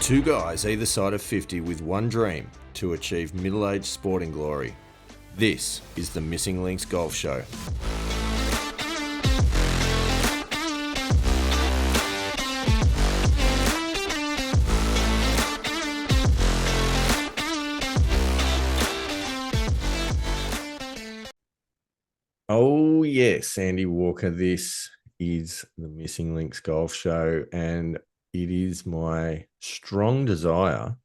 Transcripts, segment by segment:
Two guys either side of 50 with one dream to achieve middle-aged sporting glory. This is the Missing Links Golf Show. Oh yes, Andy Walker, this is the Missing Links Golf Show, and it is my strong desire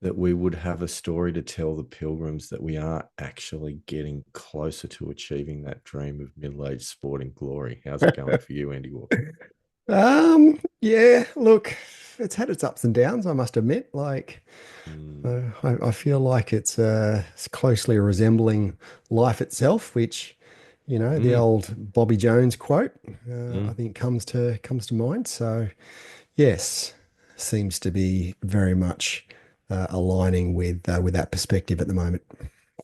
that we would have a story to tell the pilgrims that we are actually getting closer to achieving that dream of middle-aged sporting glory. How's it going for you, Andy Walker? Yeah, look, it's had its ups and downs, I must admit. I feel like it's closely resembling life itself, which, the old Bobby Jones quote, I think comes to mind. So, yes, seems to be very much aligning with that perspective at the moment.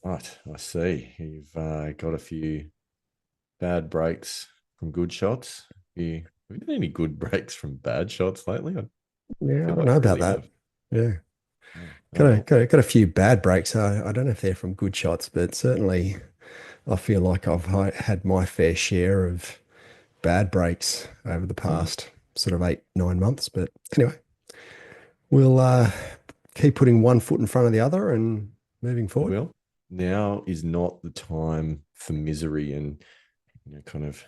Right, I see. You've got a few bad breaks from good shots. Have you had any good breaks from bad shots lately? I Yeah, I feel don't like know you about really that. have. Yeah. Oh, oh Got a, well. got a, got a few bad breaks. I don't know if they're from good shots, but certainly I feel like I've had my fair share of bad breaks over the Mm. past sort of 8, 9 months. But anyway, we'll keep putting one foot in front of the other and moving We forward. will. Now is not the time for misery and kind of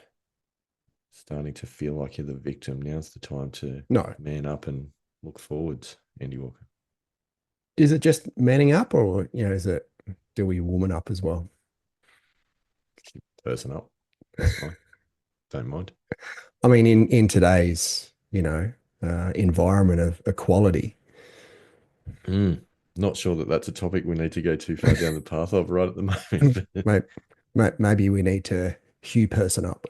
starting to feel like you're the victim. Now's the time to No, man up and look forwards, Andy Walker. is it just manning up, or do we woman up as well? Person up. That's fine. Don't mind. I mean, in today's environment of equality, Mm. Not sure that that's a topic we need to go too far down the path of right at the moment. may- maybe we need to hue person up.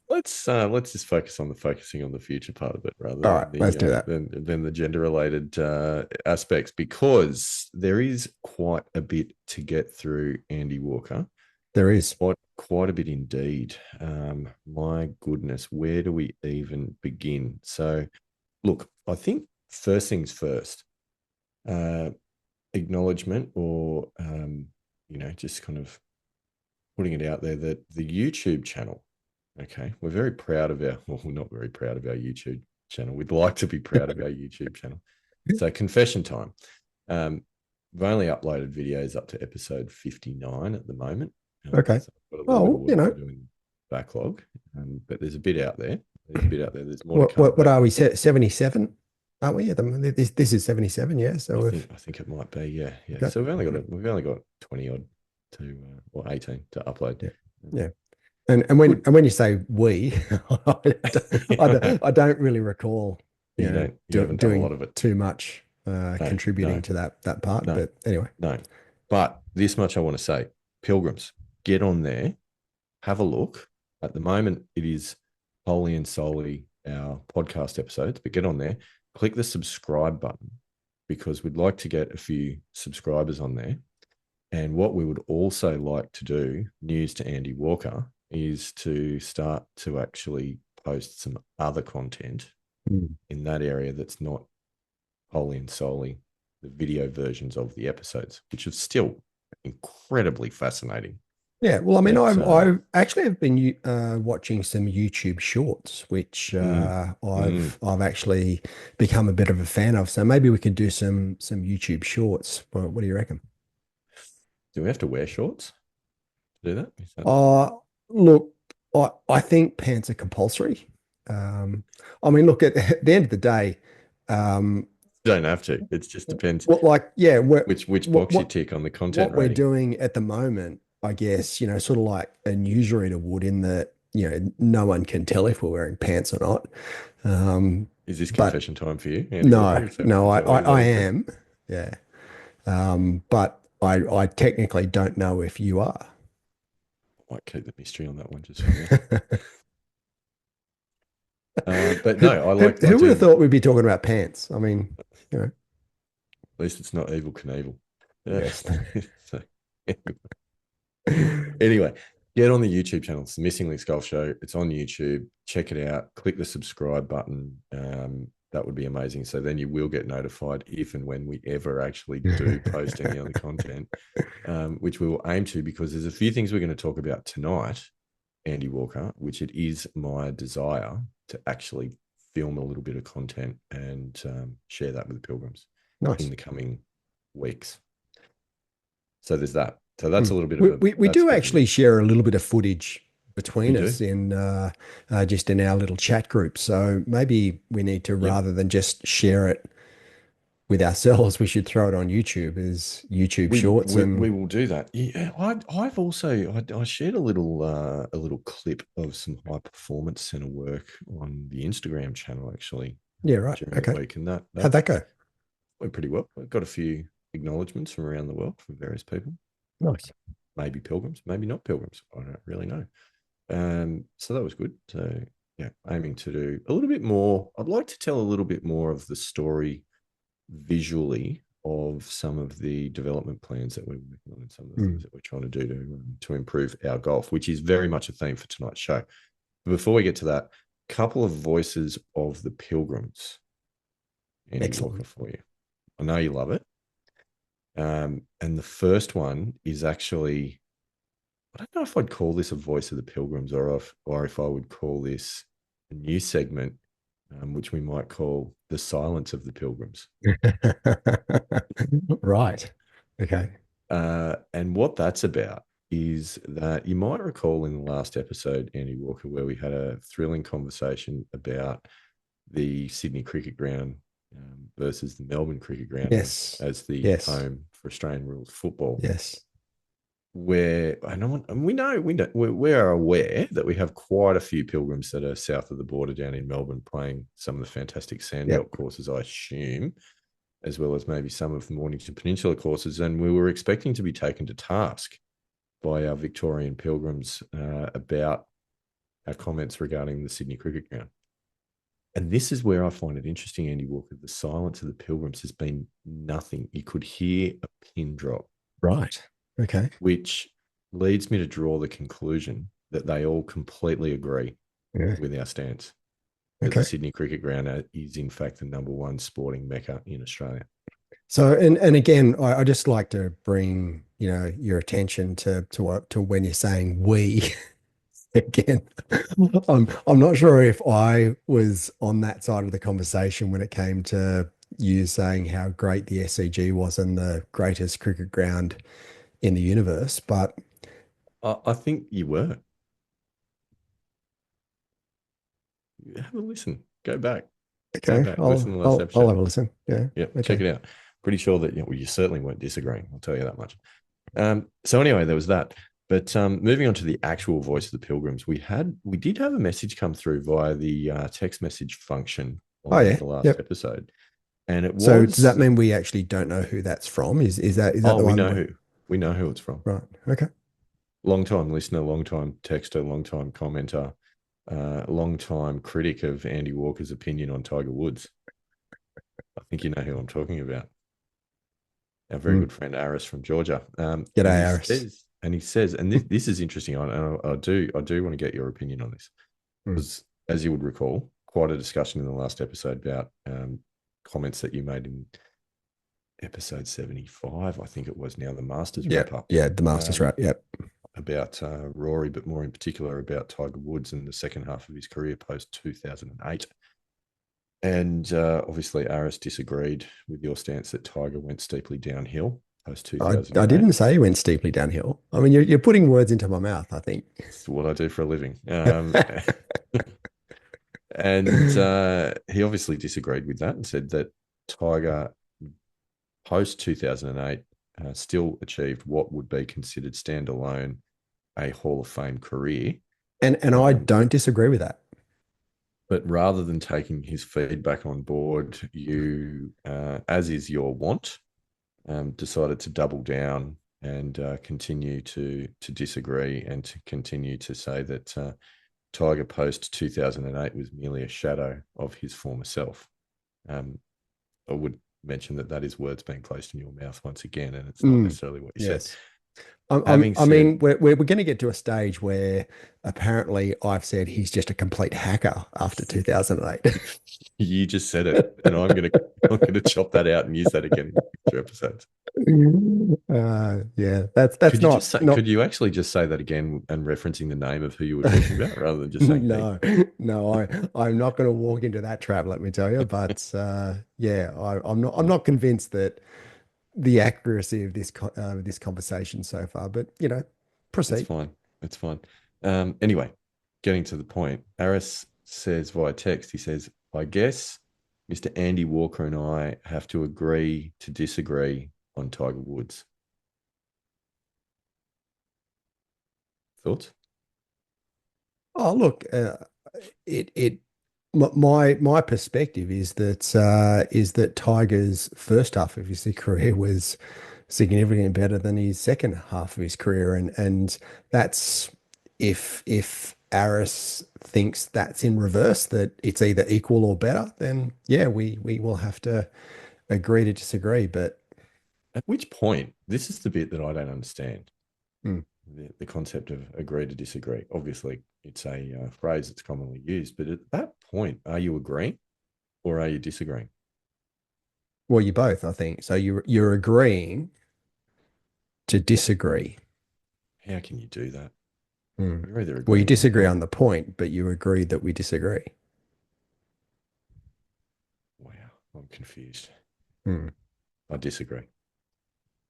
Let's just focusing on the future part of it rather All right, than let's the do that. gender related aspects, because there is quite a bit to get through, Andy Walker. There is. Quite a bit indeed. My goodness, where do we even begin? So, look, I think first things first, uh, acknowledgement, or just kind of putting it out there that the YouTube channel. Okay, we're very proud of we're not very proud of our YouTube channel. We'd like to be proud of our YouTube channel. So, confession time. We've only uploaded videos up to episode 59 at the moment. Okay. So I've got a little bit of Oh, work to do in backlog, but there's a bit out there. There's more to come. what are we? 77, aren't we? This is 77, yeah. So I think it might be, yeah. okay. So we've only got 20 odd to or 18 to upload. Yeah, yeah. And when you say we, I don't really recall, You haven't done a lot doing of it. too much contributing No, to that part. no, But anyway, no. But this much I want to say, pilgrims, get on there, have a look. At the moment, it is wholly and solely our podcast episodes, but get on there, click the subscribe button, because we'd like to get a few subscribers on there. And what we would also like to do, news to Andy Walker, is to start to actually post some other content in that area that's not wholly and solely the video versions of the episodes, which is still incredibly fascinating. yeah. Well, I mean, But, I actually have been watching some YouTube shorts, which mm. I've actually become a bit of a fan of. So maybe we could do some YouTube shorts. What do you reckon? Do we have to wear shorts to do that? Uh, Look, I think pants are compulsory. Um, I mean, look, at the end of the day, um, You don't have to. It just depends yeah, which what box you what tick on the content what we're rating. doing at the moment, I guess, sort of like a newsreader would, in that, no one can tell if we're wearing pants or not. Is this But confession time for you, Andy Walker? no, Is that, no, is I, that what I, you're I waiting for? am, yeah. But I technically don't know if you are. I might keep the mystery on that one just for now. But Who, no, who, I who would have do. thought we'd be talking about pants? I mean, At least it's not Evil Knievel. yes. So, anyway, get on the YouTube channel. It's the Missing Links Golf Show. It's on YouTube. Check it out. Click the subscribe button. that would be amazing. So then you will get notified if and when we ever actually do post any other content, which we will aim to, because there's a few things we're going to talk about tonight, Andy Walker, which it is my desire to actually film a little bit of content and share that with the Pilgrims Nice. in the coming weeks. So there's that. So that's a little bit of we do actually share a little bit of footage between You us do? in just in our little chat group. So maybe we need to, Yep. rather than just share it with ourselves, we should throw it on YouTube as YouTube Shorts. We will do that. Yeah, I've also I shared a little clip of some high performance center work on the Instagram channel actually Yeah, right. during Okay. the week, and that How'd that go? went pretty well. I got a few acknowledgements from around the world from various people. Nice. Maybe pilgrims, maybe not pilgrims. I don't really know. So that was good. So yeah, aiming to do a little bit more. I'd like to tell a little bit more of the story visually of some of the development plans that we're working on and some of the things that we're trying to do to improve our golf, which is very much a theme for tonight's show. But before we get to that, a couple of voices of the Pilgrims. Andy Excellent. Walker for you. I know you love it. And the first one is actually, I don't know if I'd call this a voice of the Pilgrims or if I would call this a new segment, which we might call the silence of the Pilgrims. Right. Okay. And what that's about is that you might recall in the last episode, Andy Walker, where we had a thrilling conversation about the Sydney Cricket Ground versus the Melbourne Cricket Ground as the home for Australian rules football. Yes. Where we are aware that we have quite a few Pilgrims that are south of the border down in Melbourne playing some of the fantastic sandbelt courses, I assume, as well as maybe some of the Mornington Peninsula courses. And we were expecting to be taken to task by our Victorian Pilgrims about our comments regarding the Sydney Cricket Ground. And this is where I find it interesting, Andy Walker. The silence of the Pilgrims has been nothing. You could hear a pin drop. Right. Okay. Which leads me to draw the conclusion that they all completely agree with our stance. That the Sydney Cricket Ground is, in fact, the number one sporting mecca in Australia. So, and again, I just like to bring your attention to when you're saying we. Again, I'm not sure if I was on that side of the conversation when it came to you saying how great the SCG was and the greatest cricket ground in the universe, but I think you were. Have a listen. Go back. Okay, Go back. Listen to the last episode. I'll have a listen. Yeah. Okay. Check it out. Pretty sure that you certainly weren't disagreeing. I'll tell you that much. So anyway, there was that. But moving on to the actual voice of the Pilgrims, we did have a message come through via the text message function on the last episode, and it was. So does that mean we actually don't know who that's from? Is that the one? We know who it's from. Right. Okay. Long time listener, long time texter, long time commenter, long time critic of Andy Walker's opinion on Tiger Woods. I think you know who I'm talking about. Our very good friend Aris from Georgia. G'day, Aris. And he says, and this is interesting. I do want to get your opinion on this, because as you would recall, quite a discussion in the last episode about comments that you made in episode 75. I think it was now the Masters wrap up. Yeah, the Masters wrap. Yep. About Rory, but more in particular about Tiger Woods in the second half of his career post 2008. And obviously, Aris disagreed with your stance that Tiger went steeply downhill. I didn't say he went steeply downhill. I mean, you're putting words into my mouth, I think. It's what I do for a living. And he obviously disagreed with that and said that Tiger, post 2008, still achieved what would be considered standalone a Hall of Fame career. And I don't disagree with that. But rather than taking his feedback on board, you, as is your wont, decided to double down and continue to disagree and to continue to say that Tiger post 2008 was merely a shadow of his former self. I would mention that is words being placed in your mouth once again, and it's not necessarily what you said. Having I mean, said, we're going to get to a stage where apparently I've said he's just a complete hacker after 2008. you just said it, and I'm gonna chop that out and use that again in future episodes. Yeah, that's Could you just not say? not Could you actually just say that again and referencing the name of who you were talking about, rather than just saying he? no, no, I'm not going to walk into that trap, let me tell you. But yeah, I'm not convinced that the accuracy of this conversation so far. But It's proceed. fine. It's fine. Anyway, getting to the point, Aris says via text, he says, I guess Mr. Andy Walker and I have to agree to disagree on Tiger Woods. Thoughts? Oh, look, my perspective is that Tiger's first half of his career was significantly better than his second half of his career, and that's if Aris thinks that's in reverse, that it's either equal or better, then yeah, we will have to agree to disagree. But At which point, this is the bit that I don't understand. hmm, The concept of agree to disagree. Obviously, it's a phrase that's commonly used, but at that point, are you agreeing or are you disagreeing? well, you both, I think. So you're agreeing to disagree. How can you do that? Hmm. You're either Well, you agreeing or you're disagree not. on the point, but you agree that we disagree. Wow, I'm confused. Hmm. I disagree.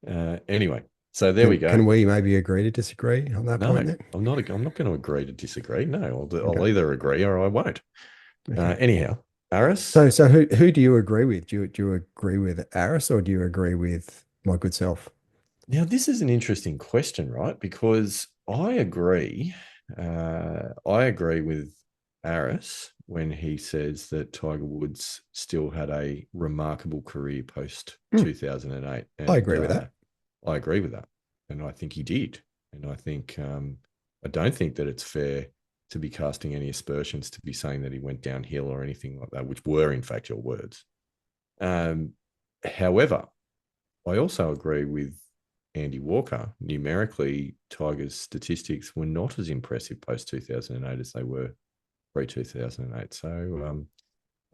Anyway, so there we Can go. we maybe agree to disagree on that point No, then? I'm not going to agree to disagree. No, Okay. I'll either agree or I won't. Okay. Anyhow, Aris. So who do you agree with? Do you agree with Aris or do you agree with my good self? Now, this is an interesting question, right? Because I agree with Aris when he says that Tiger Woods still had a remarkable career post Hmm, 2008, I and agree with that. I agree with that, and I think he did, and I think I don't think that it's fair to be casting any aspersions to be saying that he went downhill or anything like that, which were in fact your words. Um, However, I also agree with Andy Walker. Numerically, Tigers' statistics were not as impressive post 2008 as they were pre 2008. So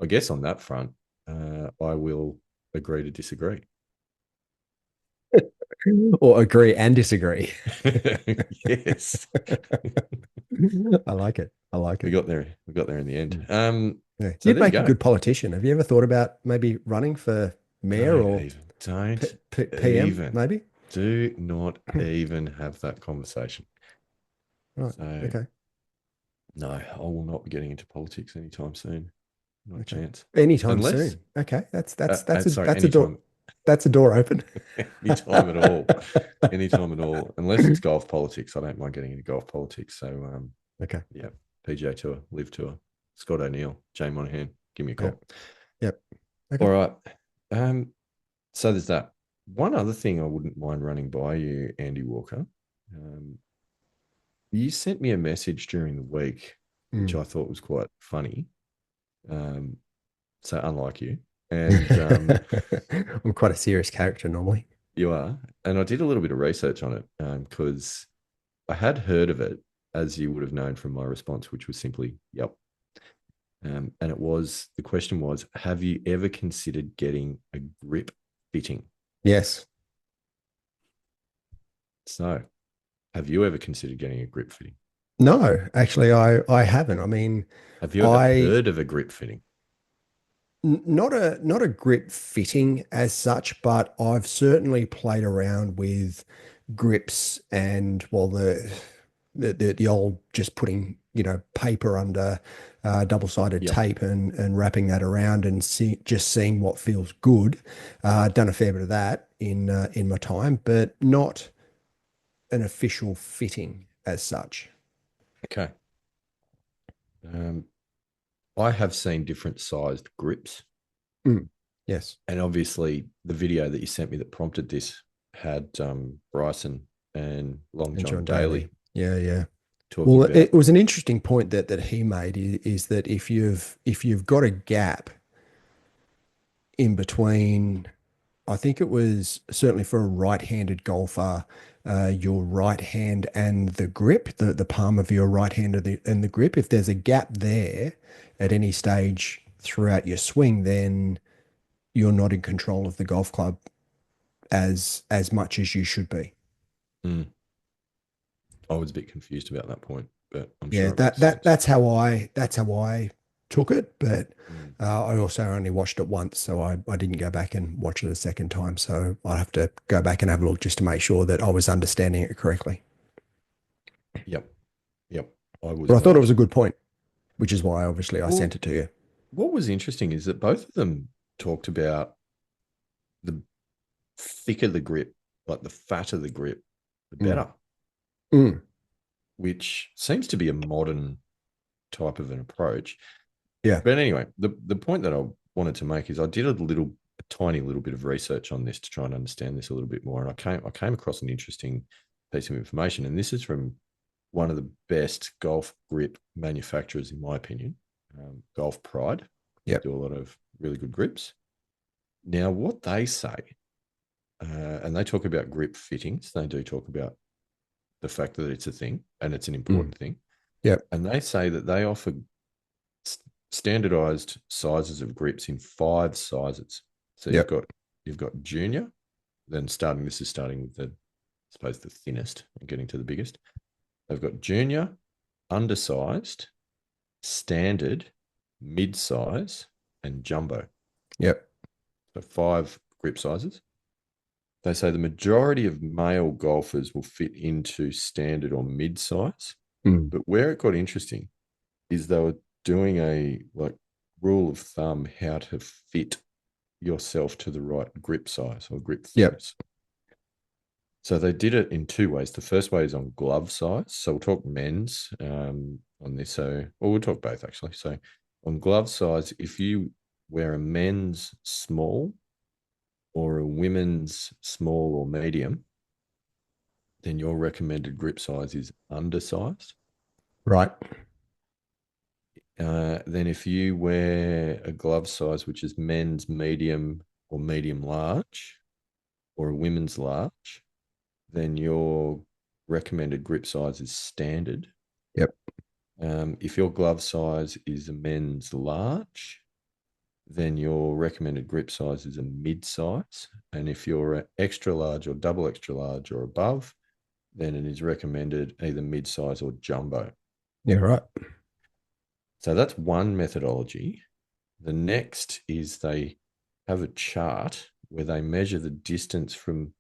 I guess on that front, I will agree to disagree. Or agree and disagree. Yes, I like it. I like we it. got there. We got there in the end. Mm. Yeah. So You'd there you make a go. good politician. Have you ever thought about maybe running for mayor Don't or even, don't PM, even, maybe? do not even have that conversation. Right. So Okay. no, I will not be getting into politics anytime soon. Not a Okay. chance. Anytime Unless, soon. Okay. sorry, That's a door. That's a door open. anytime at all, anytime at all. Unless it's golf politics, I don't mind getting into golf politics. So, Okay. yeah, PGA Tour, Live Tour, Scott O'Neill, Jay Monahan, give me a Yep. call. Yep. All Okay. right. Um, so there's that. One other thing I wouldn't mind running by you, Andy Walker. Um, you sent me a message during the week, which Mm. I thought was quite funny. Um, so unlike you, and I'm quite a serious character normally. you are. And I did a little bit of research on it because I had heard of it, as you would have known from my response, which was simply, yep. And the question was, have you ever considered getting a grip fitting? Yes. So, have you ever considered getting a grip fitting? No, actually, I haven't. I mean, Have you ever I heard of a grip fitting? not a grip fitting as such, but I've certainly played around with grips and well the old just putting paper under double-sided Yep. tape and wrapping that around and just seeing what feels good. Done a fair bit of that in my time, but not an official fitting as such. Okay. Um, I have seen different sized grips. Mm, yes, And obviously, the video that you sent me that prompted this had Bryson and Long and John John Daly. Daly Yeah, yeah. talking Well, about. it was an interesting point that he made is that if you've got a gap in between I think it was certainly for a right-handed golfer, your right hand and the grip, the palm of your right hand and the grip. If there's a gap there at any stage throughout your swing, then you're not in control of the golf club as much as you should be. Mm. I was a bit confused about that point, but I'm Yeah, sure it makes sense. that's how I took it, but Mm. I also only watched it once, so I didn't go back and watch it a second time. So I'll have to go back and have a look just to make sure that I was understanding it correctly. Yep. Yep. I was But I thought it not. was a good point, which is why obviously I Well, sent it to you. what was interesting is that both of them talked about the thicker the grip, like the fatter the grip, the Mm. better, Mm. which seems to be a modern type of an approach. Yeah. But anyway, the point that I wanted to make is I did a tiny little bit of research on this to try and understand this a little bit more, and I came across an interesting piece of information, and this is from one of the best golf grip manufacturers, in my opinion, Golf Pride. They Yep. do a lot of really good grips. Now, what they say, and they talk about grip fittings, they do talk about the fact that it's a thing and it's an Mm. important thing. Yep. And they say that they offer standardized sizes of grips in 5 sizes. So Yep. you've got junior, then this is starting with the, I suppose, the thinnest and getting to the biggest. They've got junior, undersized, standard, mid-size, and jumbo. Yep. So 5 grip sizes. They say the majority of male golfers will fit into standard or mid-size. Mm. But where it got interesting is they were doing a like rule of thumb how to fit yourself to the right grip size or grip Yep. thickness. So they did it in 2 ways. The first way is on glove size. So we'll talk men's on this. We'll talk both actually. So on glove size, if you wear a men's small or a women's small or medium, then your recommended grip size is undersized. Right. Then if you wear a glove size, which is men's medium or medium large, or a women's large, then your recommended grip size is standard. Yep. If your glove size is a men's large, then your recommended grip size is a mid-size. And if you're an extra large or double extra large or above, then it is recommended either mid-size or jumbo. Yeah. Right. So that's one methodology. The next is they have a chart where they measure the distance from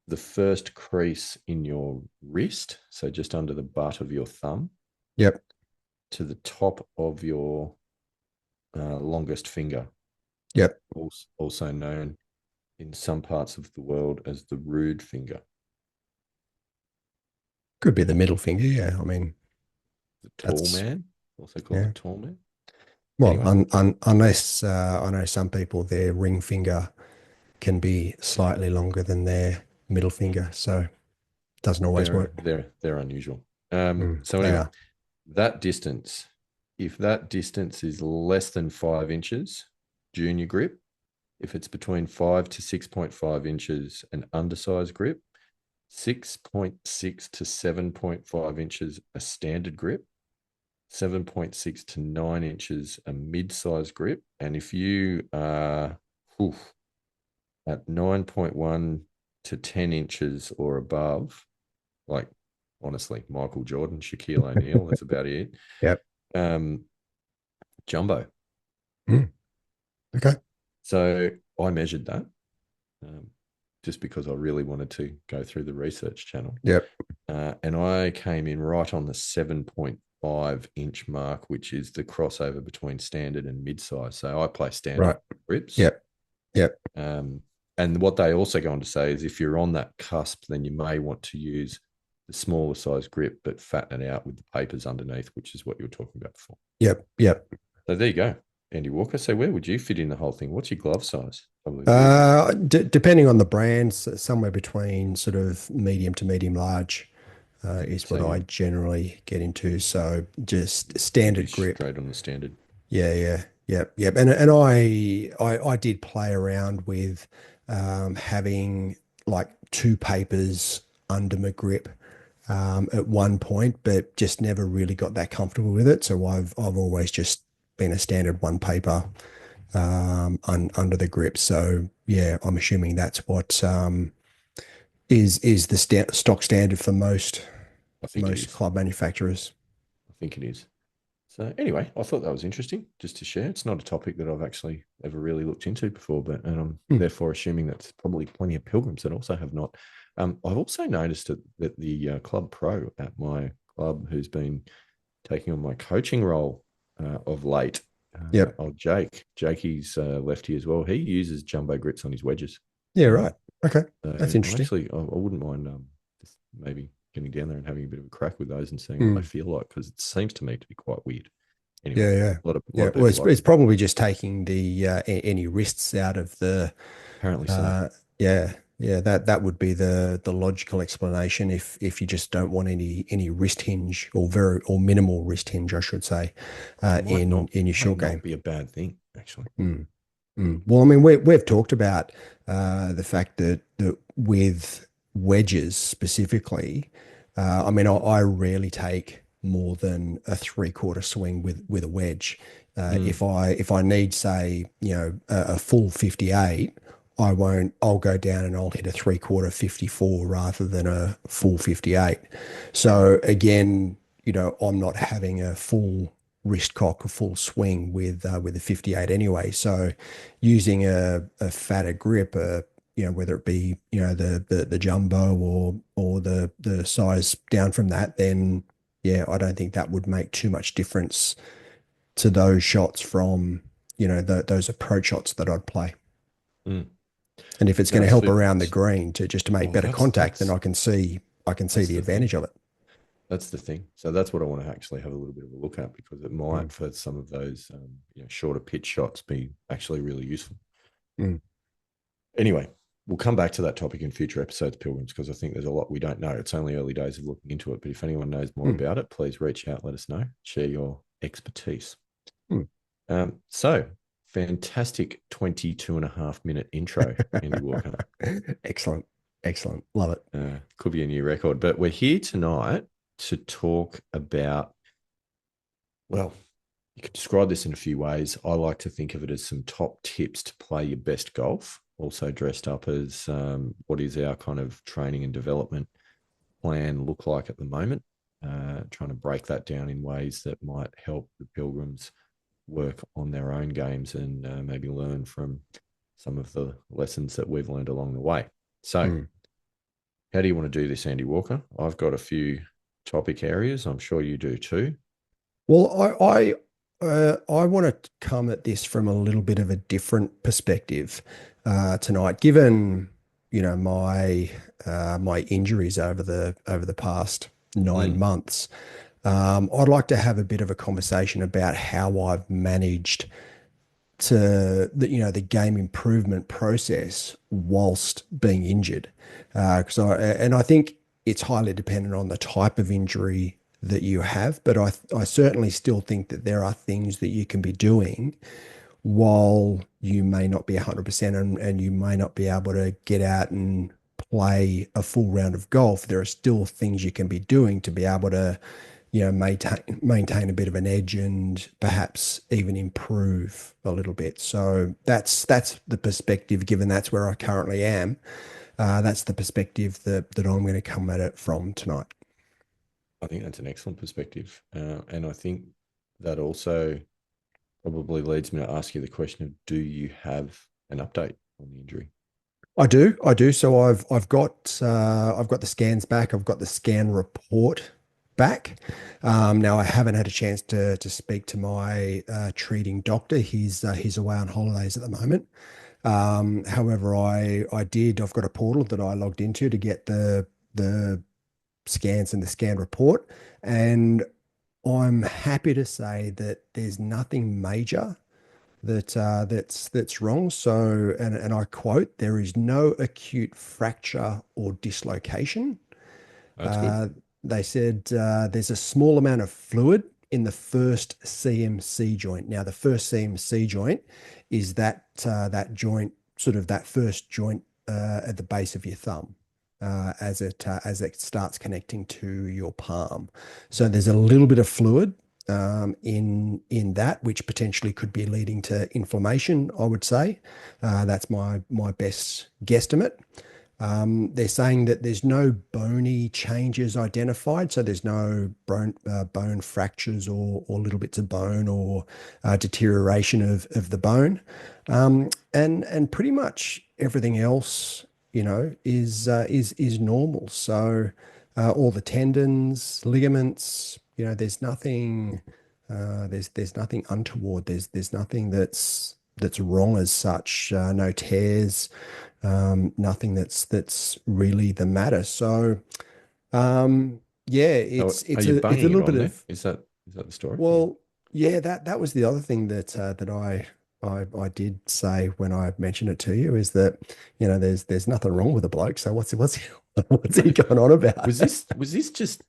the first crease in your wrist, so just under the butt of your thumb, Yep. to the top of your longest finger, Yep. also known in some parts of the world as the rude finger, Could be the middle finger. Yeah. I mean, the tall that's man, also called the yeah. tall man. Well, Anyway, unless I know some people, their ring finger can be slightly longer than their middle finger, so it doesn't always they're work. they're they're unusual. So They anyway, are. that distance, if that distance is less than 5 inches, junior grip. If it's between 5 to 6.5 inches, an undersized grip. 6.6 to 7.5 inches, a standard grip. 7.6 to 9 inches, a mid-sized grip. And if you are at 9.1 to 10 inches or above, like honestly, Michael Jordan, Shaquille O'Neal, that's about it. Yep. Um, jumbo. Mm. Okay. So I measured that um, just because I really wanted to go through the research channel. Yep. And I came in right on the 7.5-inch mark, which is the crossover between standard and mid-size. So I play standard Right. grips. Yep. Yep. And what they also go on to say is if you're on that cusp, then you may want to use the smaller size grip, but fatten it out with the papers underneath, which is what you were talking about before. Yep. Yep. So there you go, Andy Walker. So where would you fit in the whole thing? What's your glove size? Probably Depending on the brands, somewhere between sort of medium to medium large is so what I you generally get into. So just you'd be standard grip. straight on the standard. Yeah, yeah, yep, yep. And I did play around with having like two papers under my grip at one point, but just never really got that comfortable with it. So I've always just been a standard one paper under the grip. So yeah, I'm assuming that's what is the stock standard for most I think it most is. club manufacturers. I think it is. So anyway, I thought that was interesting just to share. It's not a topic that I've actually ever really looked into before, but and I'm Hmm. therefore assuming that's probably plenty of pilgrims that also have not. I've also noticed that the club pro at my club, who's been taking on my coaching role of late, Yep. Jakey's lefty as well. He uses jumbo grips on his wedges. Yeah. Um, Right. Okay. That's and interesting. I wouldn't mind just maybe getting down there and having a bit of a crack with those and seeing what Hmm. they feel like, because it seems to me to be quite weird. Anyway, Yeah. Yeah. a lot Yeah. of Well, people like it's them. probably just taking the any wrists out of the. Apparently so. Yeah. Yeah. That would be the logical explanation if you just don't want any wrist hinge or very or minimal wrist hinge, I should say, Which in your might short not game. be a bad thing, actually. Mm. Well, I mean, we've talked about the fact that with wedges specifically, I mean, I rarely take more than a three-quarter swing with a wedge. Mm, If I need, say, a full 58, I won't. I'll go down and I'll hit a three-quarter 54 rather than a full 58. mm, So again, I'm not having a full wrist cock, a full swing with a 58 anyway. So using a fatter grip, whether it be the jumbo or the size down from that, then yeah, I don't think that would make too much difference to those shots from those approach shots that I'd play. mm. And if it's No, going to it's help super. around the green to make Well, better contact, then I can see that's the the thing. advantage of it. That's the thing. So that's what I want to actually have a little bit of a look at, because it Mm, might, for some of those shorter pitch shots, be actually really useful. mm, Anyway, we'll come back to that topic in future episodes, Pilgrims, because I think there's a lot we don't know. It's only early days of looking into it, but if anyone knows more mm, about it, please reach out, let us know, share your expertise. mm. So fantastic 22.5 minute intro, Andy Walker. Excellent. Excellent. Love it. Could be a new record, but we're here tonight to talk about, well, you could describe this in a few ways. I like to think of it as some top tips to play your best golf, also dressed up as what is our kind of training and development plan look like at the moment, trying to break that down in ways that might help the Pilgrims work on their own games and maybe learn from some of the lessons that we've learned along the way. So, Mm. how do you want to do this, Andy Walker? I've got a few topic areas. I'm sure you do too. Well, I want to come at this from a little bit of a different perspective tonight, given my injuries over the past nine Mm, months. I'd like to have a bit of a conversation about how I've managed the game improvement process whilst being injured. Because I think it's highly dependent on the type of injury that you have, but I certainly still think that there are things that you can be doing while you may not be 100% and you may not be able to get out and play a full round of golf. There are still things you can be doing to be able to maintain a bit of an edge and perhaps even improve a little bit. So that's the perspective, given that's where I currently am. That's the perspective that I'm going to come at it from tonight. I think that's an excellent perspective. And I think that also probably leads me to ask you the question of, do you have an update on the injury? I do. So I've got the scans back. I've got the scan report back. Now I haven't had a chance to speak to my treating doctor. He's away on holidays at the moment. However, I did. I've got a portal that I logged into to get the scans and the scan report, and I'm happy to say that there's nothing major that's wrong. So, and I quote, there is no acute fracture or dislocation. That's good. Uh, they said there's a small amount of fluid in the first CMC joint. Now, the first CMC joint is that joint sort of that first joint at the base of your thumb. As it starts connecting to your palm, so there's a little bit of fluid in that, which potentially could be leading to inflammation, I would say. That's my best guesstimate. They're saying that there's no bony changes identified, so there's no bone fractures or little bits of bone or deterioration of the bone, and pretty much everything else, is normal. So all the tendons, ligaments, there's nothing there's nothing untoward. There's nothing that's wrong as such. No tears, nothing that's really the matter. So yeah, it's Are you it's a banging it little on bit there? of, Is that the story? well, yeah, that was the other thing that I did say when I mentioned it to you, is that there's nothing wrong with the bloke. So what's he going on about? Was this just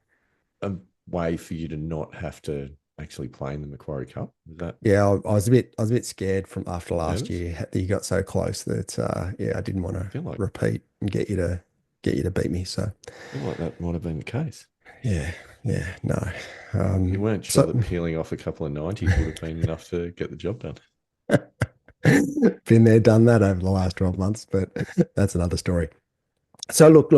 a way for you to not have to actually play in the Macquarie Cup? Was that Yeah, I was a bit scared from after last nervous? year that you got so close that yeah, I didn't want I to feel like repeat and get you to beat me. So that might have been the case. yeah, yeah, no. You weren't sure So that peeling off a couple of 90s would have been enough to get the job done. been there, done that over the last 12 months, but that's another story. So look,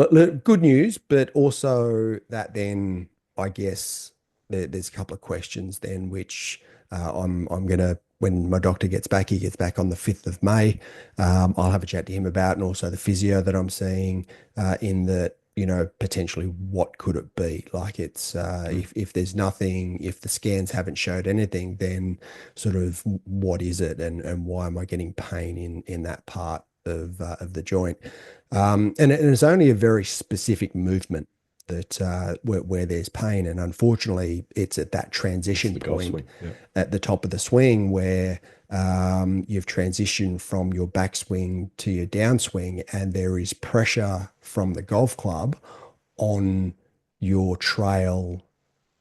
good news, but also that then I guess there's a couple of questions then which I'm gonna, when my doctor gets back, he gets back on the 5th of May. I'll have a chat to him about, and also the physio that I'm seeing, in that, potentially what could it be? Like it's Mm. if there's nothing, if the scans haven't showed anything, then sort of what is it, and why am I getting pain in that part of the joint? And it's only a very specific movement that where there's pain, and unfortunately, it's at that It's transition the golf point swing. Yeah. at the top of the swing where you've transitioned from your backswing to your downswing, and there is pressure from the golf club on your trail,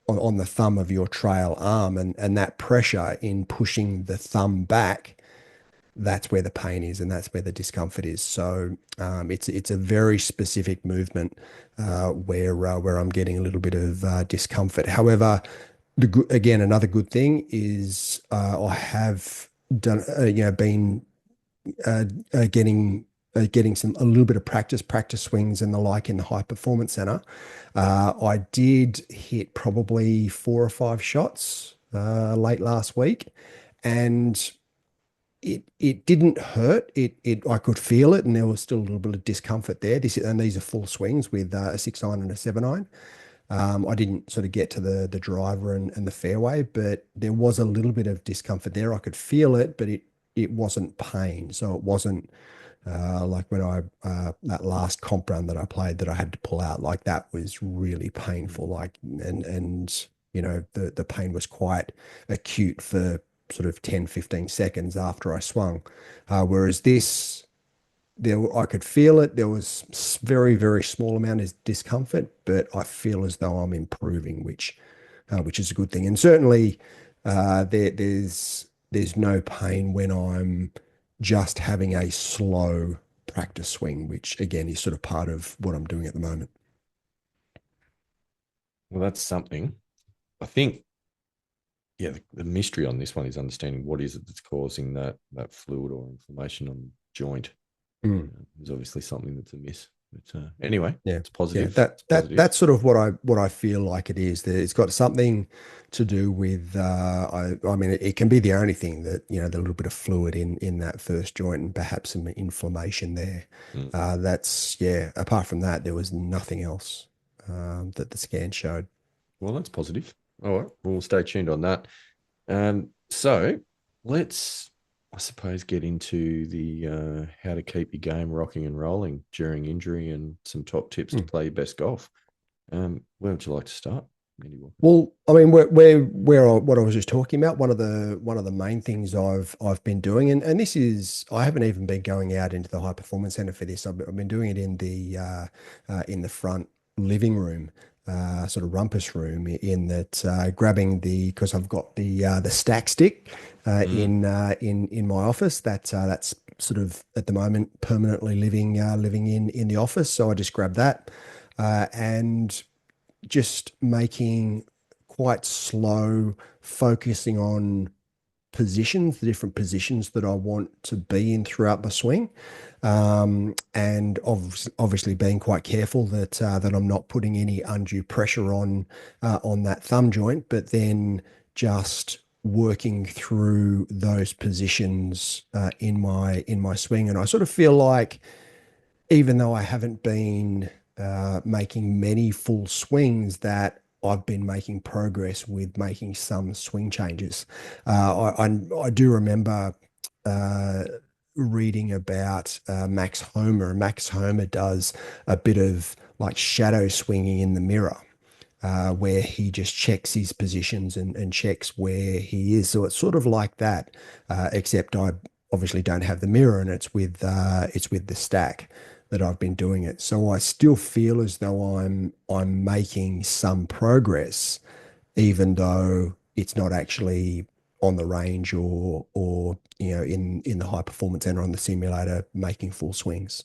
on the thumb of your trail arm, and that pressure in pushing the thumb back, that's where the pain is and that's where the discomfort is. So it's a very specific movement where I'm getting a little bit of discomfort. However, again, another good thing is I have done been getting a little bit of practice swings and the like in the high performance center. I did hit probably 4 or 5 shots late last week, and it didn't hurt. It I could feel it, and there was still a little bit of discomfort there. These are full swings with a 6 iron and a 7 iron. I didn't sort of get to the driver and the fairway, but there was a little bit of discomfort there. I could feel it, but it wasn't pain. So it wasn't like when I that last comp run that I played that I had to pull out. Like that was really painful. Like and the pain was quite acute for sort of 10, 15 seconds after I swung. Whereas this, I could feel it. There was very, very small amount of discomfort, but I feel as though I'm improving, which is a good thing. And certainly, there's no pain when I'm just having a slow practice swing, which again is sort of part of what I'm doing at the moment. Well, that's something. I think, yeah, the mystery on this one is understanding what is it that's causing that fluid or inflammation on the joint. Mm. There's obviously something that's amiss. But anyway, Yeah, it's yeah. positive. That's sort of what I feel like it is. That it's got something to do with. I mean, it can be the only thing that the little bit of fluid in that first joint and perhaps some inflammation there. Mm. That's yeah. Apart from that, there was nothing else that the scan showed. Well, that's positive. All right, we'll stay tuned on that. So let's, I suppose, get into the how to keep your game rocking and rolling during injury and some top tips to play your best golf. Where would you like to start, Andy Walker? Well, I mean, what I was just talking about, one of the main things I've been doing, and this is, I haven't even been going out into the high performance center for this. I've been doing it in the front living room, sort of rumpus room, in that grabbing because I've got the stack stick in my office. That's sort of at the moment permanently living in the office, so I just grabbed that and just making quite slow, focusing on positions, the different positions that I want to be in throughout my swing, and obviously being quite careful that I'm not putting any undue pressure on that thumb joint, but then just working through those positions in my swing, and I sort of feel like even though I haven't been making many full swings, that I've been making progress with making some swing changes. I do remember uh, reading about Max Homer. Max Homer does a bit of like shadow swinging in the mirror. Where he just checks his positions and checks where he is. So it's sort of like that, except I obviously don't have the mirror and it's with the stack that I've been doing it. So I still feel as though I'm making some progress, even though it's not actually on the range or in the high performance center on the simulator making full swings.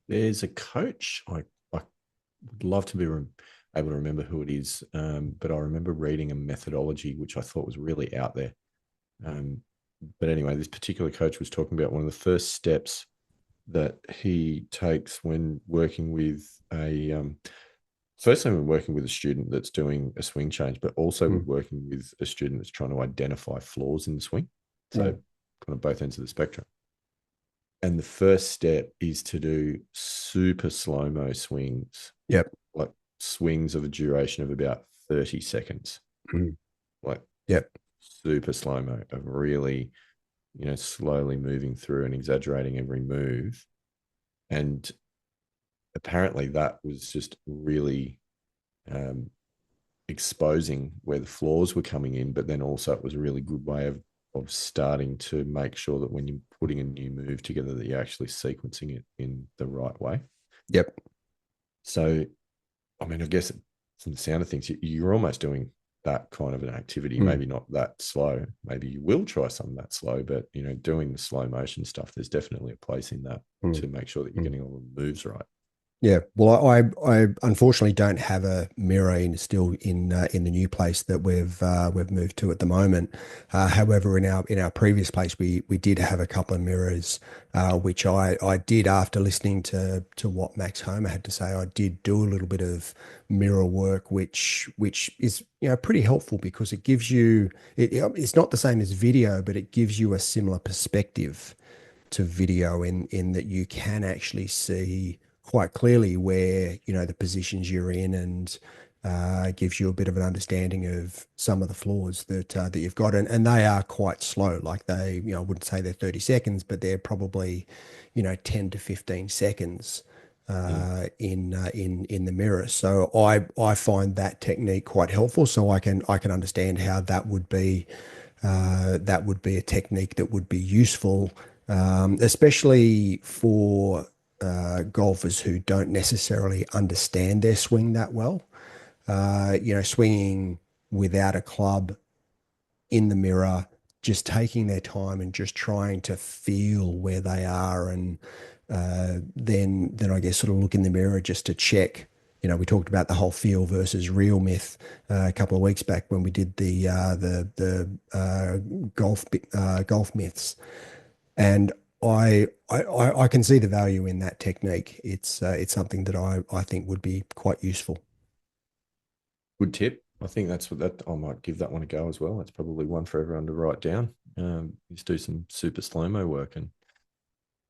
There's a coach. I would love to be able to remember who it is, but I remember reading a methodology which I thought was really out there. Um, but anyway, this particular coach was talking about one of the first steps that he takes when working with firstly when working with a student that's doing a swing change, but also with Mm, working with a student that's trying to identify flaws in the swing. So mm. kind of both ends of the spectrum. And the first step is to do super slow-mo swings, Yep. like swings of a duration of about 30 seconds, Mm. like Yep. super slow-mo of really, slowly moving through and exaggerating every move. And apparently that was just really um, exposing where the flaws were coming in, but then also it was a really good way of starting to make sure that when you're putting a new move together that you're actually sequencing it in the right way. Yep. So, I mean, I guess from the sound of things, you're almost doing that kind of an activity, Mm, maybe not that slow. Maybe you will try some that slow, but, doing the slow motion stuff, there's definitely a place in that mm, to make sure that you're mm. getting all the moves right. Yeah, well, I unfortunately don't have a mirror still in the new place that we've moved to at the moment. However, in our previous place, we did have a couple of mirrors, which I did after listening to what Max Homer had to say. I did do a little bit of mirror work, which is pretty helpful because it gives you it's not the same as video, but it gives you a similar perspective to video in that you can actually see quite clearly where the positions you're in, and gives you a bit of an understanding of some of the flaws that you've got, and they are quite slow. Like they, I wouldn't say they're 30 seconds, but they're probably 10 to 15 seconds Mm. in the mirror. So I find that technique quite helpful. So I can understand how that would be a technique that would be useful, especially for golfers who don't necessarily understand their swing that well. Swinging without a club in the mirror, just taking their time and just trying to feel where they are, and then I guess sort of look in the mirror just to check. We talked about the whole feel versus real myth a couple of weeks back when we did the golf myths, and I can see the value in that technique. It's something that I think would be quite useful. Good tip. I think that's what that I might give that one a go as well. It's probably one for everyone to write down. Just do some super slow mo work and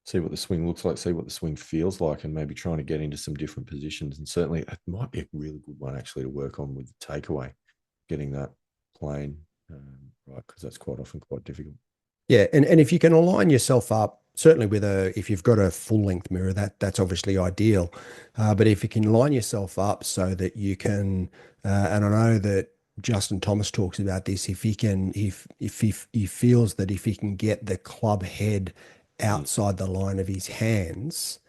see what the swing looks like, see what the swing feels like, and maybe trying to get into some different positions. And certainly, it might be a really good one actually to work on with the takeaway, getting that plane right, because that's quite often quite difficult. Yeah, and if you can align yourself up, certainly if you've got a full length mirror, that's obviously ideal. But if you can line yourself up so that you can, and I know that Justin Thomas talks about this, if he can, if he feels that if he can get the club head Mm. outside the line of his hands,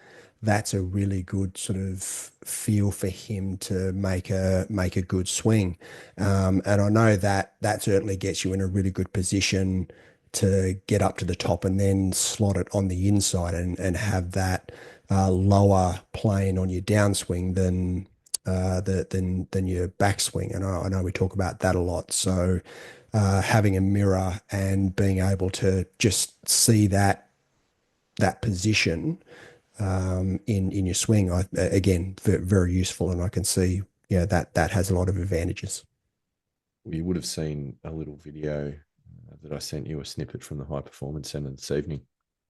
that's a really good sort of feel for him to make a good swing. And I know that certainly gets you in a really good position to get up to the top and then slot it on the inside and have that lower plane on your downswing than your backswing. And I know we talk about that a lot. So having a mirror and being able to just see that position in your swing, again, very useful, and I can see that has a lot of advantages. Well, you would have seen a little video that I sent you, a snippet from the High Performance Center this evening,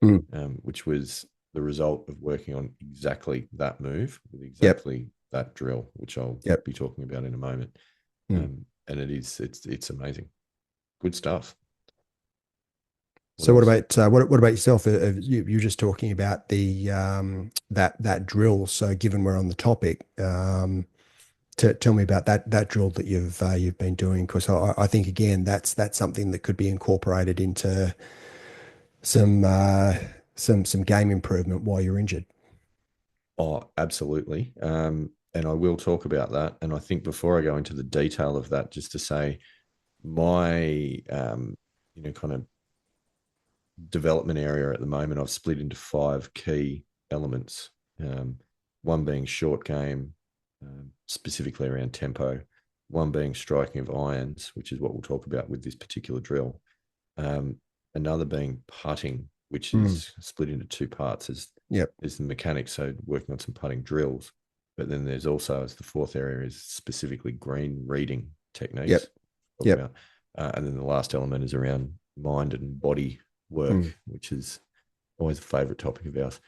Mm. which was the result of working on exactly that move with Yep. exactly that drill, which I'll Yep. be talking about in a moment. Mm. And it's amazing, good stuff. So what else? about what about yourself? You're just talking about the that drill. So given we're on the topic, tell me about that drill that you've been doing, because I think again that's something that could be incorporated into some some game improvement while you're injured. Oh, absolutely. And I will talk about that. And I think before I go into the detail of that, just to say my kind of development area at the moment, I've split into 5 key elements. One being short game, specifically around tempo. One being striking of irons, which is what we'll talk about with this particular drill. Another being putting, which Mm. is split into 2 parts. Yep. There's the mechanics, so working on some putting drills. But then there's also, as the 4th area, is specifically green reading techniques. Yep. Yep. About. And then the last element is around mind and body work, Mm. which is always a favorite topic of ours.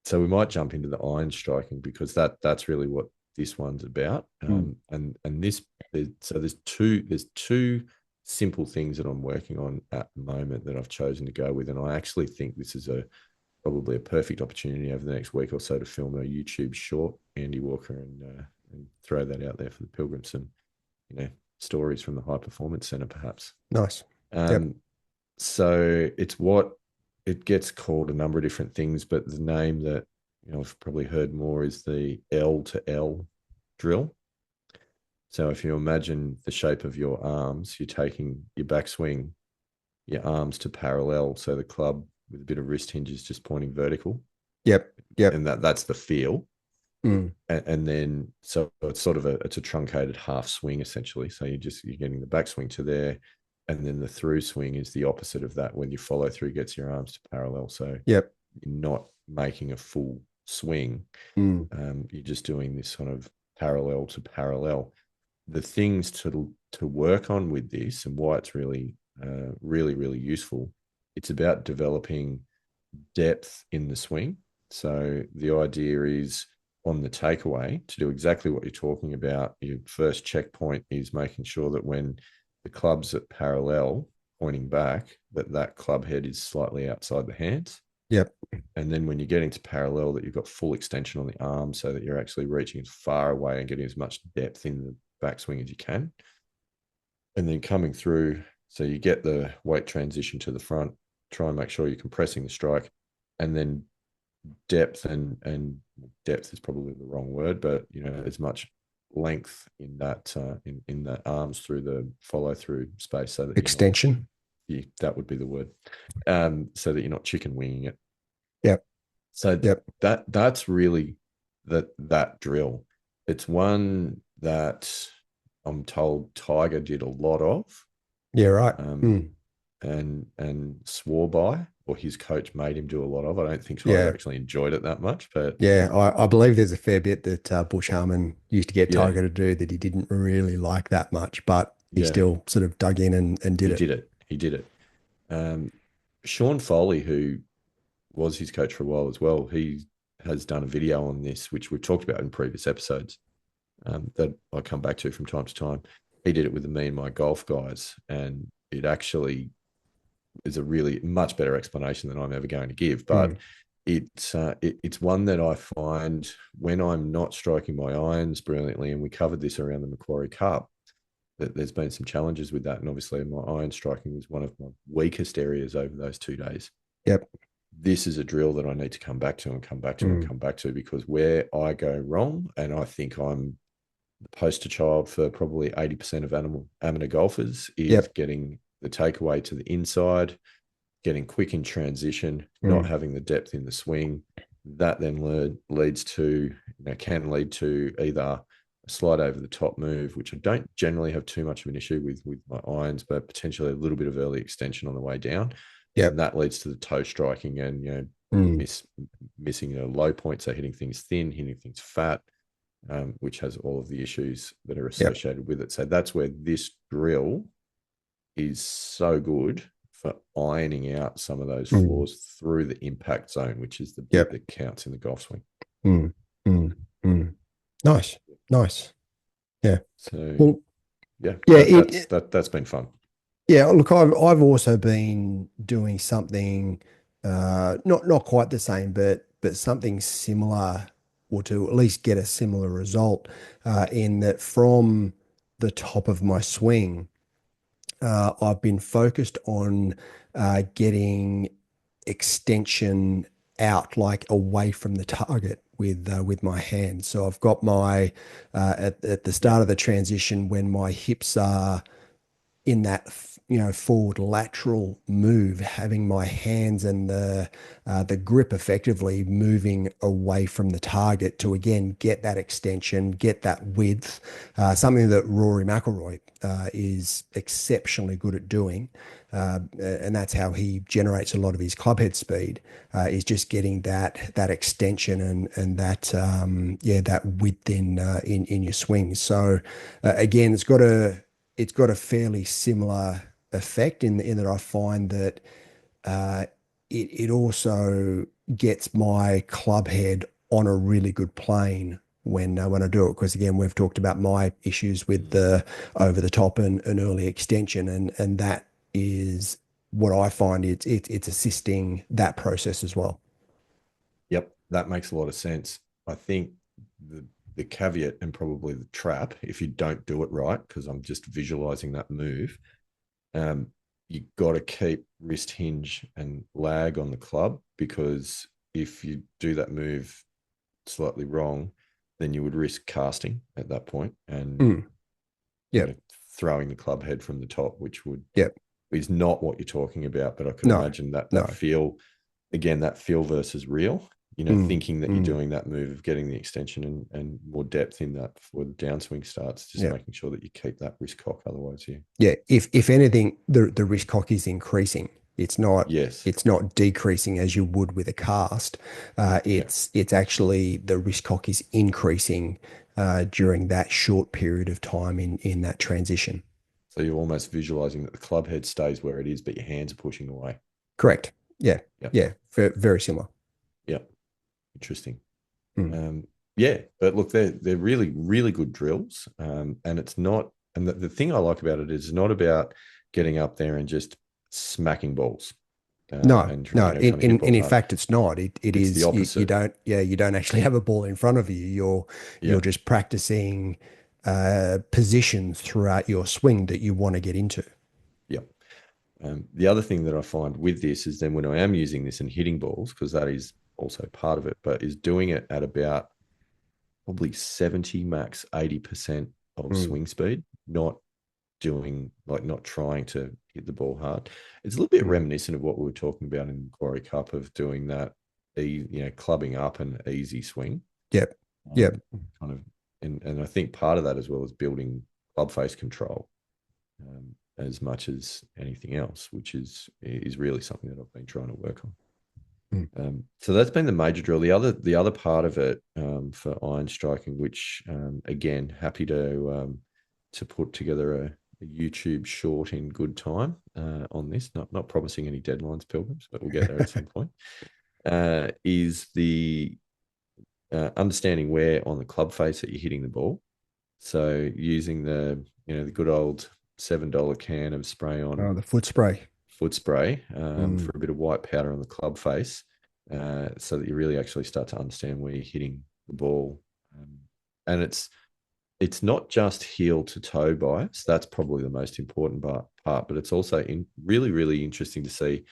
So we might jump into the iron striking, because that's really what this one's about. Mm. And this, so there's two simple things that I'm working on at the moment that I've chosen to go with, and I actually think this is probably a perfect opportunity over the next week or so to film a YouTube short, Andy Walker, and throw that out there for the pilgrims, and stories from the High Performance Center, perhaps. Nice. Yep. So it gets called a number of different things, but the name that I've probably heard more is the L to L drill. So if you imagine the shape of your arms, you're taking your backswing, your arms to parallel, so the club with a bit of wrist hinges just pointing vertical. Yep. Yep. And that's the feel. Mm. And then so it's sort of it's a truncated half swing essentially. So you're getting the backswing to there, and then the through swing is the opposite of that, when your follow through gets your arms to parallel. So Yep. you're not making a full swing. Mm. You're just doing this sort of parallel to parallel. The things to work on with this, and why it's really really useful, it's about developing depth in the swing. So the idea is, on the takeaway, to do exactly what you're talking about, your first checkpoint is making sure that when the club's at parallel pointing back, that club head is slightly outside the hands. Yep. And then when you get into parallel, that you've got full extension on the arm, so that you're actually reaching as far away and getting as much depth in the backswing as you can. And then coming through, so you get the weight transition to the front, try and make sure you're compressing the strike, and then depth and depth is probably the wrong word, but as much length in that in the arms through the follow through space, so that Extension. That would be the word. So that you're not chicken winging it. Yep. So Yep. that's really that drill. It's one that I'm told Tiger did a lot of. Yeah, right. And swore by, or his coach made him do a lot of. I don't think Tiger Yeah. actually enjoyed it that much, but Yeah, I believe there's a fair bit that Bush Harmon used to get Yeah. Tiger to do that he didn't really like that much, but he Yeah. still sort of dug in and did it. He did it. Sean Foley, who was his coach for a while as well, he has done a video on this, which we've talked about in previous episodes, that I come back to from time to time. He did it with me and my golf guys, and it actually is a really much better explanation than I'm ever going to give. But it's one that I find when I'm not striking my irons brilliantly, and we covered this around the Macquarie Cup, that there's been some challenges with that. And obviously my iron striking was one of my weakest areas over those 2 days. Yep. This is a drill that I need to come back to and come back to and come back to, because where I go wrong, and I think I'm the poster child for probably 80% of amateur golfers, is getting the takeaway to the inside, getting quick in transition, not having the depth in the swing. That then leads to, can lead to either a slide over the top move, which I don't generally have too much of an issue with my irons, but potentially a little bit of early extension on the way down. Yeah. And that leads to the toe striking and, missing low points, so hitting things thin, hitting things fat, which has all of the issues that are associated with it. So that's where this drill is so good for ironing out some of those flaws through the impact zone, which is the bit that counts in the golf swing. Nice. Yeah. So, that's been fun. Yeah, look, I've also been doing something, not quite the same, but something similar, or to at least get a similar result, in that from the top of my swing, I've been focused on getting extension out, like away from the target with my hand. So I've got my at the start of the transition, when my hips are in that forward lateral move, having my hands and the grip effectively moving away from the target to again get that extension, get that width, something that Rory McIlroy is exceptionally good at doing, and that's how he generates a lot of his clubhead speed, is just getting that extension and that that width in your swings. So again, it's got a fairly similar effect in that I find that it also gets my club head on a really good plane when I do it, because again, we've talked about my issues with the over the top and early extension, and that is what I find it's assisting that process as well. Yep, that makes a lot of sense. I think the caveat and probably the trap, if you don't do it right, because I'm just visualizing that move, you got to keep wrist hinge and lag on the club, because if you do that move slightly wrong, then you would risk casting at that point and throwing the club head from the top, which is not what you're talking about. But I can imagine that feel, again, that feel versus real, thinking that you're doing that move of getting the extension and more depth in that before the downswing starts, just making sure that you keep that wrist cock. Otherwise, if anything, the wrist cock is increasing. It's not decreasing as you would with a cast. It's actually the wrist cock is increasing during that short period of time in that transition. So you're almost visualizing that the club head stays where it is, but your hands are pushing away. Correct. Yeah. Very similar. Yeah. Interesting. But look, they're really, really good drills. And it's not, and the thing I like about it is not about getting up there and just smacking balls. In fact, it's not. It's is the opposite. You don't actually have a ball in front of you. You're just practicing positions throughout your swing that you want to get into. Yeah. The other thing that I find with this is then when I am using this and hitting balls, because that is also part of it, but is doing it at about probably 70 max 80% of swing speed, not trying to hit the ball hard. It's a little bit reminiscent of what we were talking about in Quarry Cup, of doing that, clubbing up an easy swing. Yep. Kind of, and I think part of that as well is building club face control, as much as anything else, which is really something that I've been trying to work on. So that's been the major drill. The other part of it, for iron striking, which again, happy to put together a YouTube short in good time on this. Not promising any deadlines, Pilgrims, but we'll get there at some point. Is the understanding where on the club face that you're hitting the ball. So using the good old $7 can of spray on. Oh, the foot spray. For a bit of white powder on the club face, so that you really actually start to understand where you're hitting the ball. And it's not just heel to toe bias. That's probably the most important part, but it's also really, really interesting to see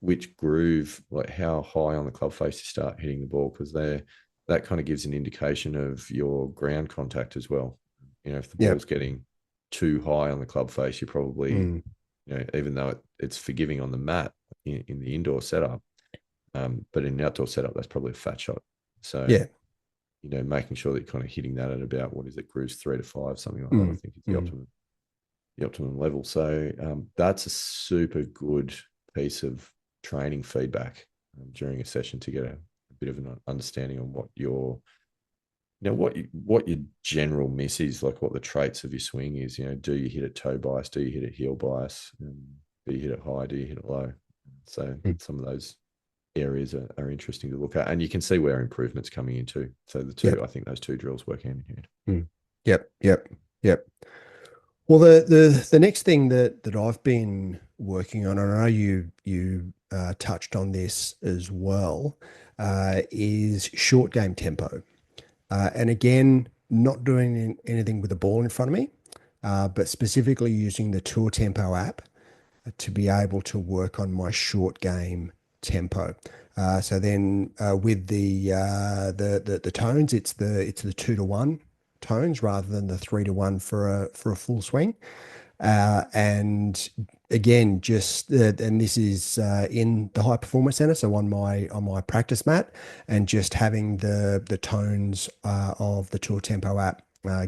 which groove, like how high on the club face you start hitting the ball, because that kind of gives an indication of your ground contact as well. If the ball's getting too high on the club face, you're probably even though it's forgiving on the mat in the indoor setup, but in an outdoor setup, that's probably a fat shot. So, Yeah. Making sure that you're kind of hitting that at about, what is it, grooves 3 to 5, something like that, I Mm. think is the optimum level. So that's a super good piece of training feedback during a session to get a bit of an understanding on what your what your general miss is, like what the traits of your swing is. Do you hit it toe bias? Do you hit it heel bias? Do you hit it high? Do you hit it low? So Mm. some of those areas are interesting to look at, and you can see where improvement's coming into. So Yep. I think those two drills work hand in hand. Mm. Yep. Well, the next thing that I've been working on, and I know you touched on this as well, is short game tempo. And again, not doing anything with the ball in front of me, but specifically using the Tour Tempo app to be able to work on my short game tempo. So then with the tones, it's the 2-to-1 tones rather than the 3-to-1 for a full swing. And again, just and this is in the high performance center, so on my practice mat, and just having the tones of the Tour Tempo app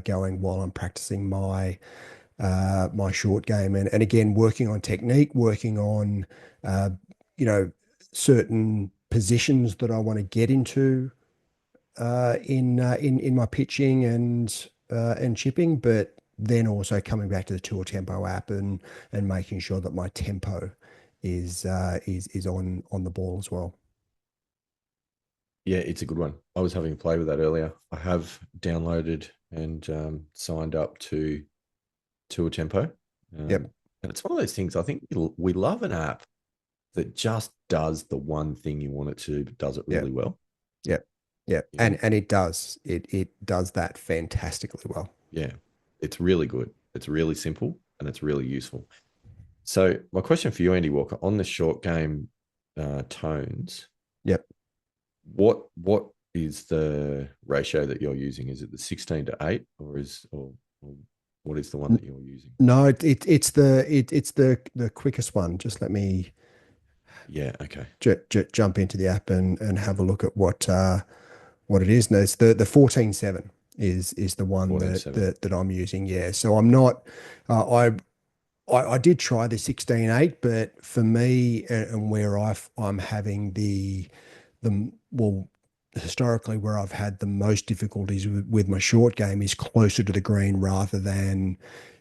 going while I'm practicing my short game, and again working on technique, working on uh, you know certain positions that I want to get into in my pitching and chipping, but then also coming back to the Tour Tempo app and making sure that my tempo is on the ball as well. Yeah, it's a good one. I was having a play with that earlier. I have downloaded and signed up to Tour Tempo. Yep. And it's one of those things, I think we love an app that just does the one thing you want it to, but does it Yep. really well. Yep. Yep. You know? And it does that fantastically well. Yeah, it's really good. It's really simple and it's really useful. So my question for you, Andy Walker, on the short game tones, Yep. what is the ratio that you're using? Is it the 16-8 or what is the one that you're using? No, it's the quickest one. Just let me Yeah, okay. jump into the app and have a look at what it is. No, it's the 14.7 is the one 14-7. that I'm using. Yeah. So I'm not I did try the 16.8, but for me and where I'm having the well historically where I've had the most difficulties with my short game is closer to the green rather than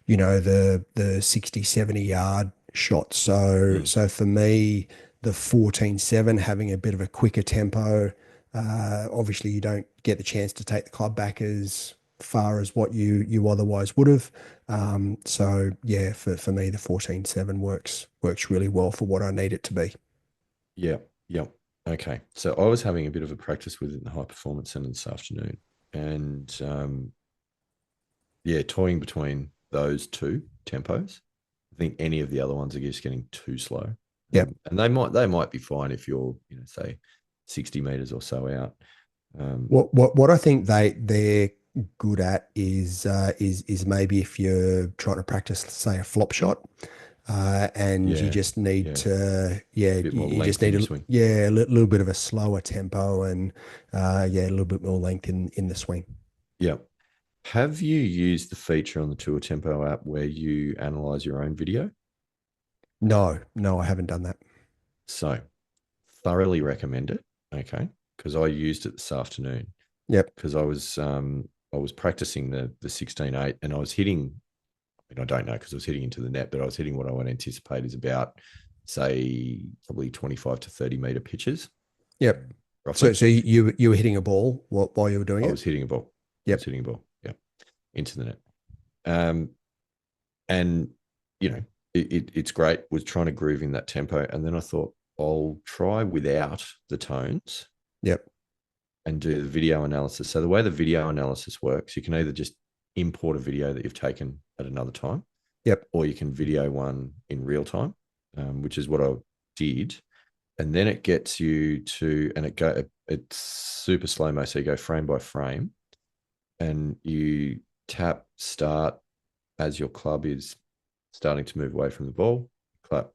the 60 70 yard shots. So for me the 14.7 having a bit of a quicker tempo, obviously you don't get the chance to take the club back as far as what you otherwise would have. So yeah, for me the 14.7 works really well for what I need it to be. Yeah, yeah. Okay. So I was having a bit of a practice with it in the high performance center this afternoon. And yeah, toying between those two tempos. I think any of the other ones are just getting too slow. Yep. And they might be fine if you're, say 60 meters or so out. What I think they're good at is maybe if you're trying to practice, say, a flop shot, and you Yeah, just need yeah. to, A bit more you just length in need your a swing. little bit of a slower tempo and a little bit more length in the swing. Yeah. Have you used the feature on the Tour Tempo app where you analyze your own video? No, I haven't done that. So thoroughly recommend it. Okay. Because I used it this afternoon Yep. because I was practicing the 16-8 and I was hitting, I don't know because I was hitting into the net, but I was hitting what I would anticipate is about, say, probably 25 to 30 meter pitches, Yep. roughly. So you were hitting a ball while you were doing I it? was hitting a ball. I was Yep. hitting a ball. Yeah. Into the net. Um, and it's great. Was trying to groove in that tempo, and then I thought I'll try without the tones Yep. and do the video analysis. So the way the video analysis works, you can either just import a video that you've taken at another time, Yep. or you can video one in real time, which is what I did. And then it gets you to, and it's super slow mo. So you go frame by frame, and you tap start as your club is starting to move away from the ball. clap.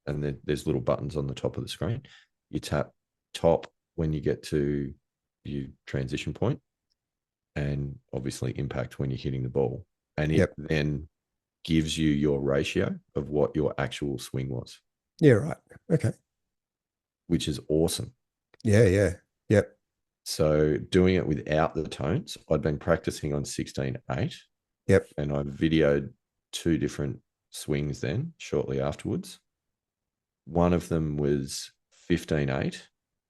And then there's little buttons on the top of the screen. You tap top when you get to your transition point, and obviously impact when you're hitting the ball. And it then gives you your ratio of what your actual swing was. Yeah, right. Okay. Which is awesome. Yeah. Yep. So doing it without the tones, I'd been practicing on 16.8. Yep. And I videoed 2 different swings then shortly afterwards. One of them was 15.8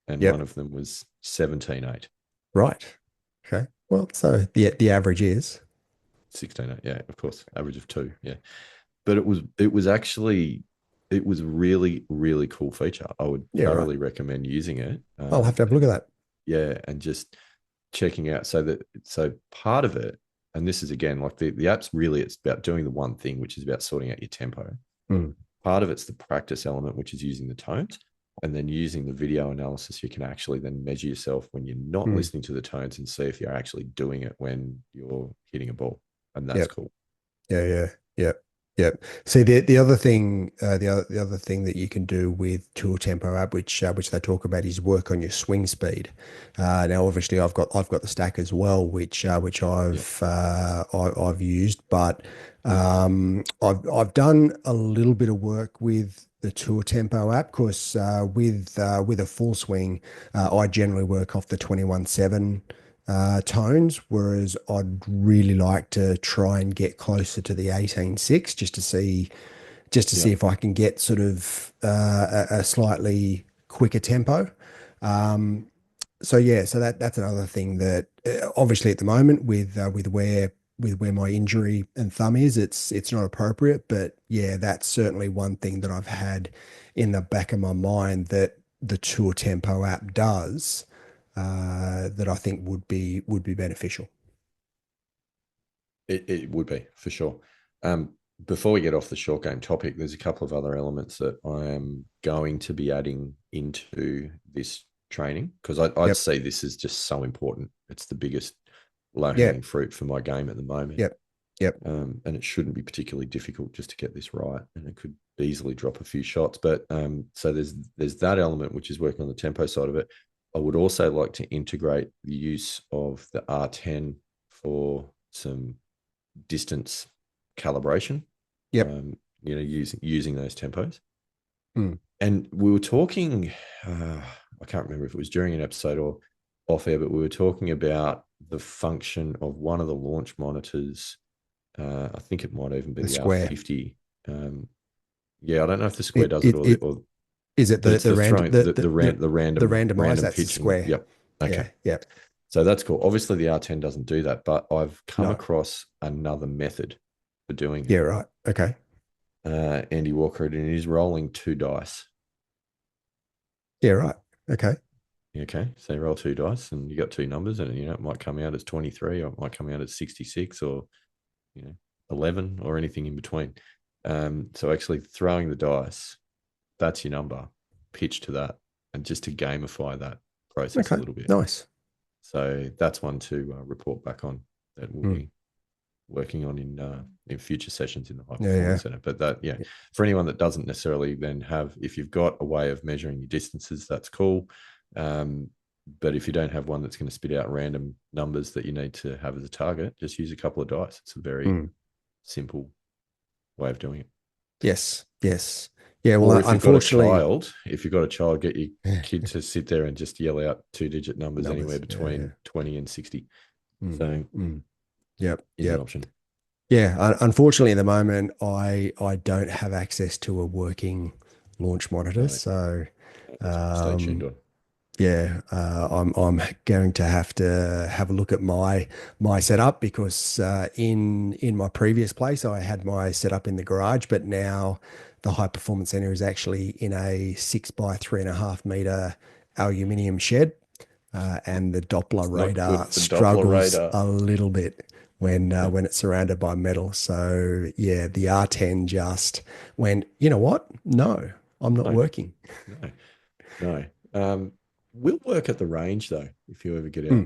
and one of them was 17.8. Right. Okay. Well, so the average is 16.8. Yeah, of course. Average of 2. Yeah. But it was actually it was really, really cool feature. I would thoroughly recommend using it. I'll have to have a look at that. Yeah, and just checking out. So part of it, and this is again like the app's really, it's about doing the one thing, which is about sorting out your tempo. Part of it's the practice element, which is using the tones, and then using the video analysis. You can actually then measure yourself when you're not listening to the tones and see if you're actually doing it when you're hitting a ball, and that's cool. Yeah. Yep. See, the other thing, the other thing that you can do with Tour Tempo app, which they talk about, is work on your swing speed. Now, obviously, I've got the stack as well, which I've used, but I've done a little bit of work with the Tour Tempo app, because with a full swing, I generally work off the 21.7 tones, whereas I'd really like to try and get closer to the 18.6, just to see if I can get sort of a slightly quicker tempo. So that's another thing that obviously at the moment with where my injury and thumb is, it's not appropriate. But yeah, that's certainly one thing that I've had in the back of my mind that the Tour Tempo app does, that I think would be beneficial. It would be for sure. Before we get off the short game topic, there's a couple of other elements that I am going to be adding into this training, because I'd see this as just so important. It's the biggest low-hanging fruit for my game at the moment. And it shouldn't be particularly difficult just to get this right, and it could easily drop a few shots. But so there's that element, which is working on the tempo side of it. I would also like to integrate the use of the R10 for some distance calibration. Using those tempos. And we were talking, I can't remember if it was during an episode or off air, but we were talking about the function of one of the launch monitors. I think it might even be the Square. R50. I don't know if the Square does it or is it the random that's pitching. Square. Yep. Okay. Yeah. So that's cool. Obviously, the R10 doesn't do that, but I've come across another method for doing it. Yeah, right. Okay. Andy Walker, and he's rolling 2 dice. Yeah, right. Okay. Okay. So you roll 2 dice and you got 2 numbers, and it might come out as 23, or it might come out as 66, or 11, or anything in between. So actually throwing the dice, that's your number, pitch to that, and just to gamify that process a little bit. Nice. So that's one to report back on, that we'll be working on in future sessions in the High Performance Center. But for anyone that doesn't necessarily then have, if you've got a way of measuring your distances, that's cool. But if you don't have one that's going to spit out random numbers that you need to have as a target, just use a couple of dice. It's a very simple way of doing it. Yes. Yeah, well, unfortunately, if you've got a child, get your kid to sit there and just yell out 2-digit numbers anywhere between 20 and 60. So, is an option. Yeah, unfortunately, at the moment, I don't have access to a working launch monitor, so stay tuned on. Yeah, I'm going to have a look at my setup, because in my previous place I had my setup in the garage, but now the High Performance Center is actually in a 6 by 3.5 meter aluminium shed, and the Doppler radar struggles a little bit when it's surrounded by metal. So yeah, the R10 just went, you know what? No, I'm not working. No. We'll work at the range though, if you ever get out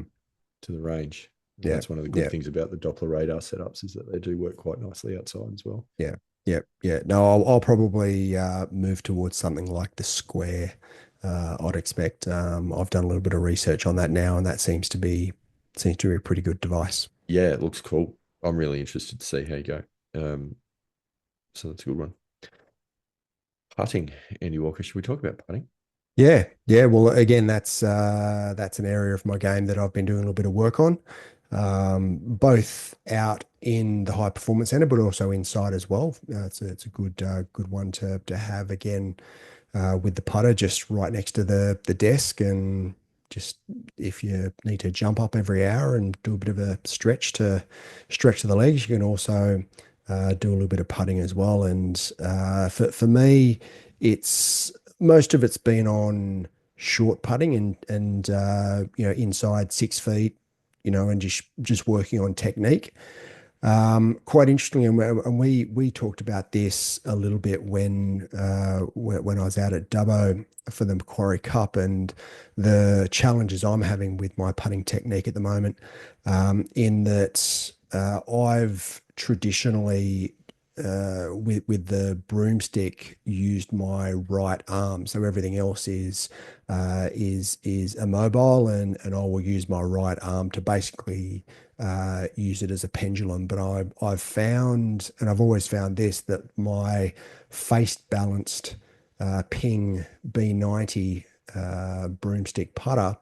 to the range. That's one of the good things about the Doppler radar setups, is that they do work quite nicely outside as well. Yeah. Yeah, yeah. No, I'll probably move towards something like the square. I'd expect. I've done a little bit of research on that now, and that seems to be a pretty good device. Yeah, it looks cool. I'm really interested to see how you go. Um, so that's a good one. Putting, Andy Walker. Should we talk about putting? Yeah, yeah. Well, again, that's an area of my game that I've been doing a little bit of work on, both out in the high performance center, but also inside as well. It's a good one to have again with the putter just right next to the desk, and just if you need to jump up every hour and do a bit of a stretch to the legs, you can also do a little bit of putting as well. And for me, it's most of it's been on short putting and inside 6 feet, and just working on technique. Quite interesting, and we talked about this a little bit when I was out at Dubbo for the Macquarie Cup, and the challenges I'm having with my putting technique at the moment, in that I've traditionally with the broomstick used my right arm, so everything else is immobile, and I will use my right arm to basically use it as a pendulum. But I've found, and I've always found this, that my face balanced Ping B90 broomstick putter,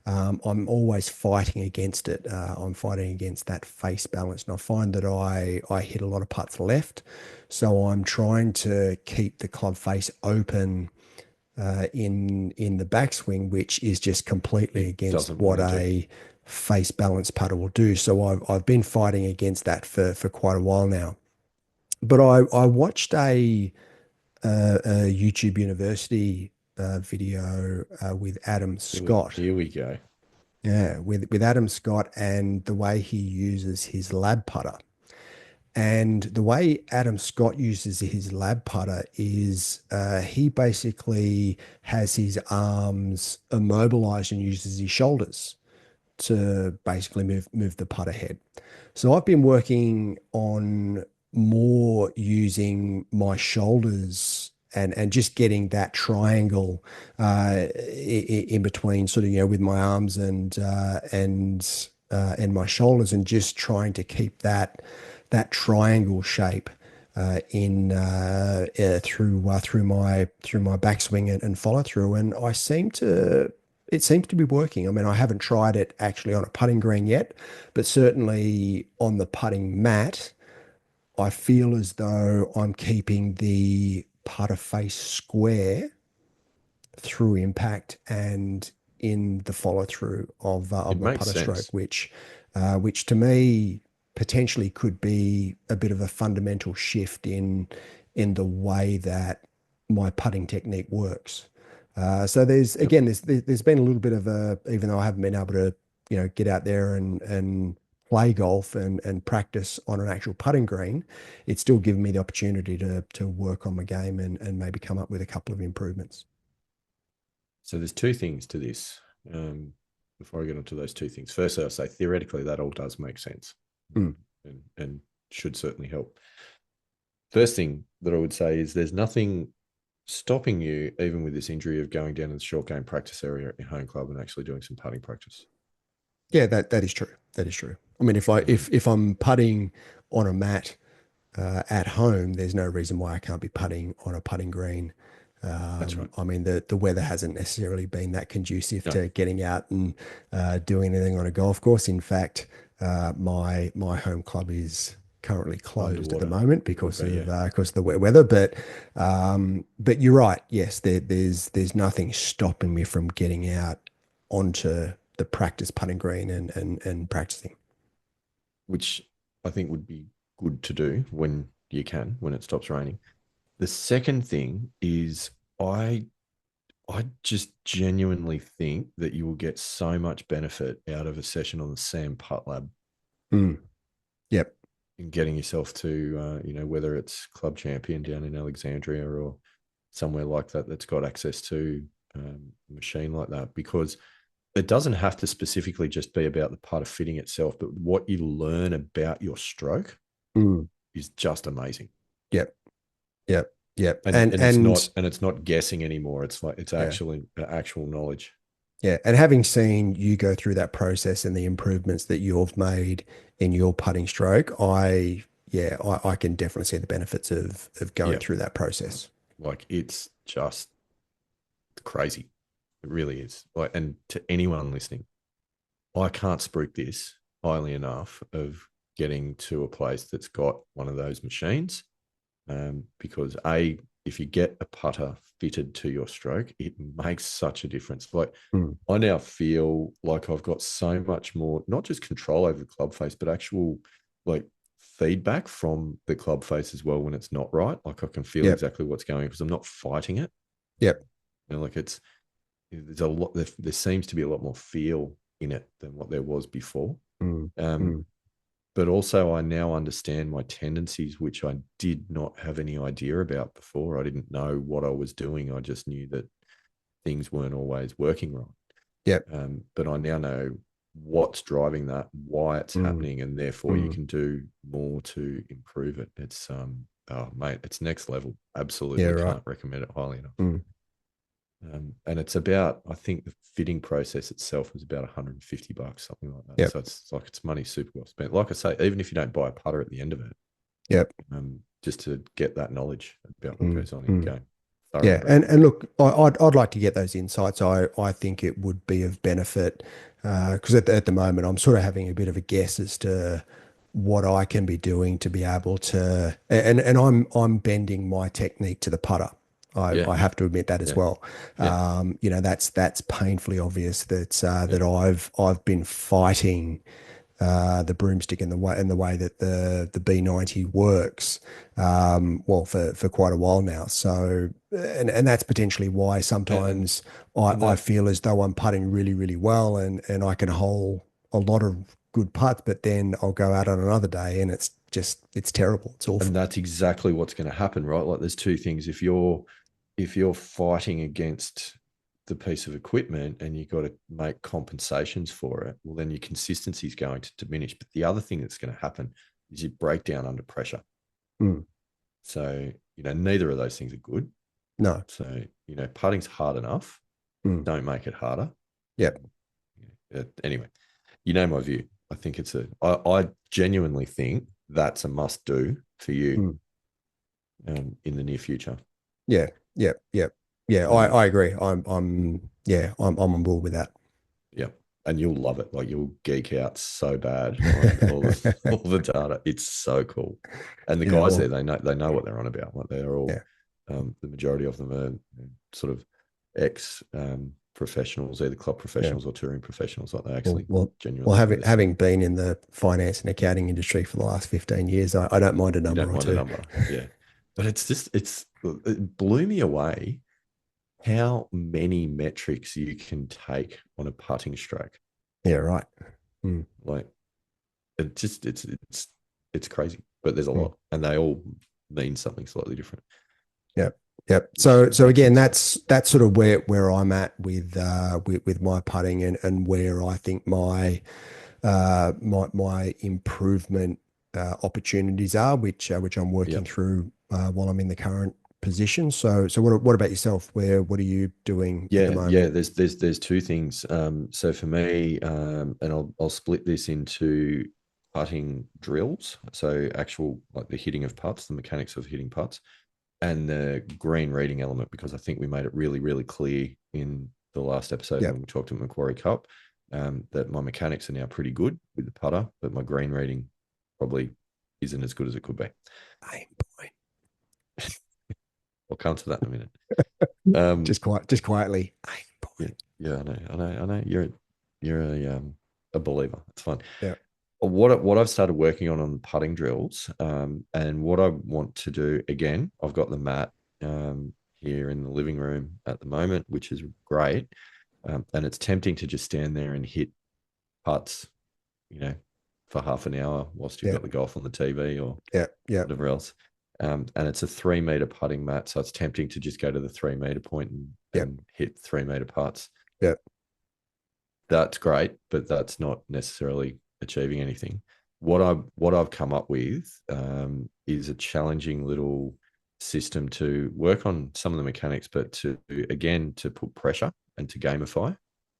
I'm always fighting against it. I'm fighting against that face balance, and I find that I hit a lot of putts left, so I'm trying to keep the club face open in the backswing, which is just completely against Doesn't what want to do. a face balance putter will do. So I've been fighting against that for quite a while now. But I watched a YouTube University video with Adam Scott. Here we go. Yeah, with Adam Scott and the way he uses his lab putter. And the way Adam Scott uses his lab putter is he basically has his arms immobilized and uses his shoulders to basically move the putter head. So I've been working on more using my shoulders and just getting that triangle in between, sort of, with my arms and my shoulders, and just trying to keep that triangle shape in through my backswing and follow through, and it seems to be working. I mean, I haven't tried it actually on a putting green yet, but certainly on the putting mat, I feel as though I'm keeping the putter face square through impact and in the follow through of It my makes putter stroke, sense. which to me potentially could be a bit of a fundamental shift in the way that my putting technique works. So Yep. there's been a little bit of a, even though I haven't been able to get out there and play golf and practice on an actual putting green, it's still given me the opportunity to work on my game and maybe come up with a couple of improvements. So there's two things to this. Um, Before I get onto those two things, first I'll say theoretically that all does make sense, Mm. and should certainly help. First thing that I would say is there's nothing stopping you, even with this injury, of going down to the short game practice area at your home club and actually doing some putting practice. Yeah, that is true. That is true. I mean, if I Um, if I'm putting on a mat at home, there's no reason why I can't be putting on a putting green. that's right. I mean, the weather hasn't necessarily been that conducive No, to getting out and doing anything on a golf course. In fact, my home club is currently closed at the underwater. moment It would be, yeah. because of the wet weather. But you're right. Yes, there's nothing stopping me from getting out onto the practice putting green and practicing. Which I think would be good to do when you can, when it stops raining. The second thing is I I just genuinely think that you will get so much benefit out of a session on the Sam Putt Lab Mm, yep. and getting yourself to, whether it's club champion down in Alexandria or somewhere like that that's got access to a machine like that, because it doesn't have to specifically just be about the putter fitting itself, but what you learn about your stroke Mm, is just amazing. yep. Yep. Yep. And it's not guessing anymore. It's like it's Yeah. actually actual knowledge. Yeah. And having seen you go through that process and the improvements that you've made in your putting stroke, I can definitely see the benefits of going Yeah, through that process. like it's just crazy. It really is. Like, and to anyone listening, I can't spruik this highly enough of getting to a place that's got one of those machines. Because if you get a putter fitted to your stroke, it makes such a difference. Like Mm. I now feel like I've got so much more, not just control over the club face, but actual like feedback from the club face as well when it's not right. Like I can feel Yep. exactly what's going because I'm not fighting it. Yep. Like there's a lot, there seems to be a lot more feel in it than what there was before. Mm. Um, Mm. but also I now understand my tendencies, which I did not have any idea about before. I didn't know what I was doing. I just knew that things weren't always working right. Yep. But I now know what's driving that, why it's Mm. happening, and therefore you Mm. can do more to improve it. It's oh mate, it's next level. Yeah, Absolutely right. can't recommend it highly enough. Mm. And it's about, I think the fitting process itself is about $150, something like that. Yep. So it's like it's money super well spent. Like I say, even if you don't buy a putter at the end of it, Yep. just to get that knowledge about what Mm. goes on in the Mm. game. Thoroughly Yeah, and recommend. look, I'd like to get those insights. I think it would be of benefit because at the moment I'm sort of having a bit of a guess as to what I can be doing to be able to, and I'm bending my technique to the putter. Yeah, I have to admit that as yeah, well. yeah, That's painfully obvious that yeah. that I've been fighting the broomstick and the way that the B90 works, well, for quite a while now. So, and that's potentially why And sometimes and I that feel as though I'm putting really, really well and I can hold a lot of good putts, but then I'll go out on another day and it's terrible. It's and awful. that's exactly what's going to happen, right? Like there's two things. If you're fighting against the piece of equipment and you've got to make compensations for it, well, then your consistency is going to diminish. But the other thing that's going to happen is you break down under pressure. Mm. So, neither of those things are good. No. So, putting's hard enough. Mm. Don't make it harder. Yep. Anyway, my view. I genuinely think that's a must do for you Mm. in the near future. Yeah. Yep. Yep. Yeah. Um, I agree. I'm on board with that. yeah, and you'll love it. Like you'll geek out so bad on all the all the data. It's so cool, and the Yeah. guys there, Well. they know what they're on about. Like they're all, Yeah. the majority of them are sort of ex professionals, either club Yeah. professionals or touring professionals. Like they Well, actually well, well, genuinely know having this stuff. having been in the finance and accounting industry for the last 15 years, I don't mind a You number don't or mind a two. number, yeah. But it blew me away how many metrics you can take on a putting stroke. Yeah, right. Mm, Like it's crazy, but there's a mm. lot, and they all mean something slightly different, Yep. Yep. which So makes again, sense. that's sort of where I'm at with my putting and where I think my improvement opportunities are, which I'm Yeah, working through while I'm in the current position. So what about yourself? What are you doing at the yeah. moment? There's two things. So for me, and I'll split this into putting drills, so actual like the hitting of putts, the mechanics of hitting putts, and the green reading element, because I think we made it really, really clear in the last episode Yep. when we talked at Macquarie Cup, that my mechanics are now pretty good with the putter, but my green reading probably isn't as good as it could be. Aim point. I'll come to that in a minute. Um, Just quietly. Aim yeah, point. yeah, I know. You're a believer. It's fine. Yeah. What I've started working on putting drills, and what I want to do again, I've got the mat here in the living room at the moment, which is great, and it's tempting to just stand there and hit putts, you know, for half an hour whilst you've Yeah. got the golf on the TV or Yeah. Yeah. whatever else. And it's a 3 meter putting mat, so it's tempting to just go to the 3 meter point Yeah. and hit 3 meter putts. Yeah. That's great, but that's not necessarily achieving anything. What I've come up with is a challenging little system to work on some of the mechanics, but to put pressure and to gamify,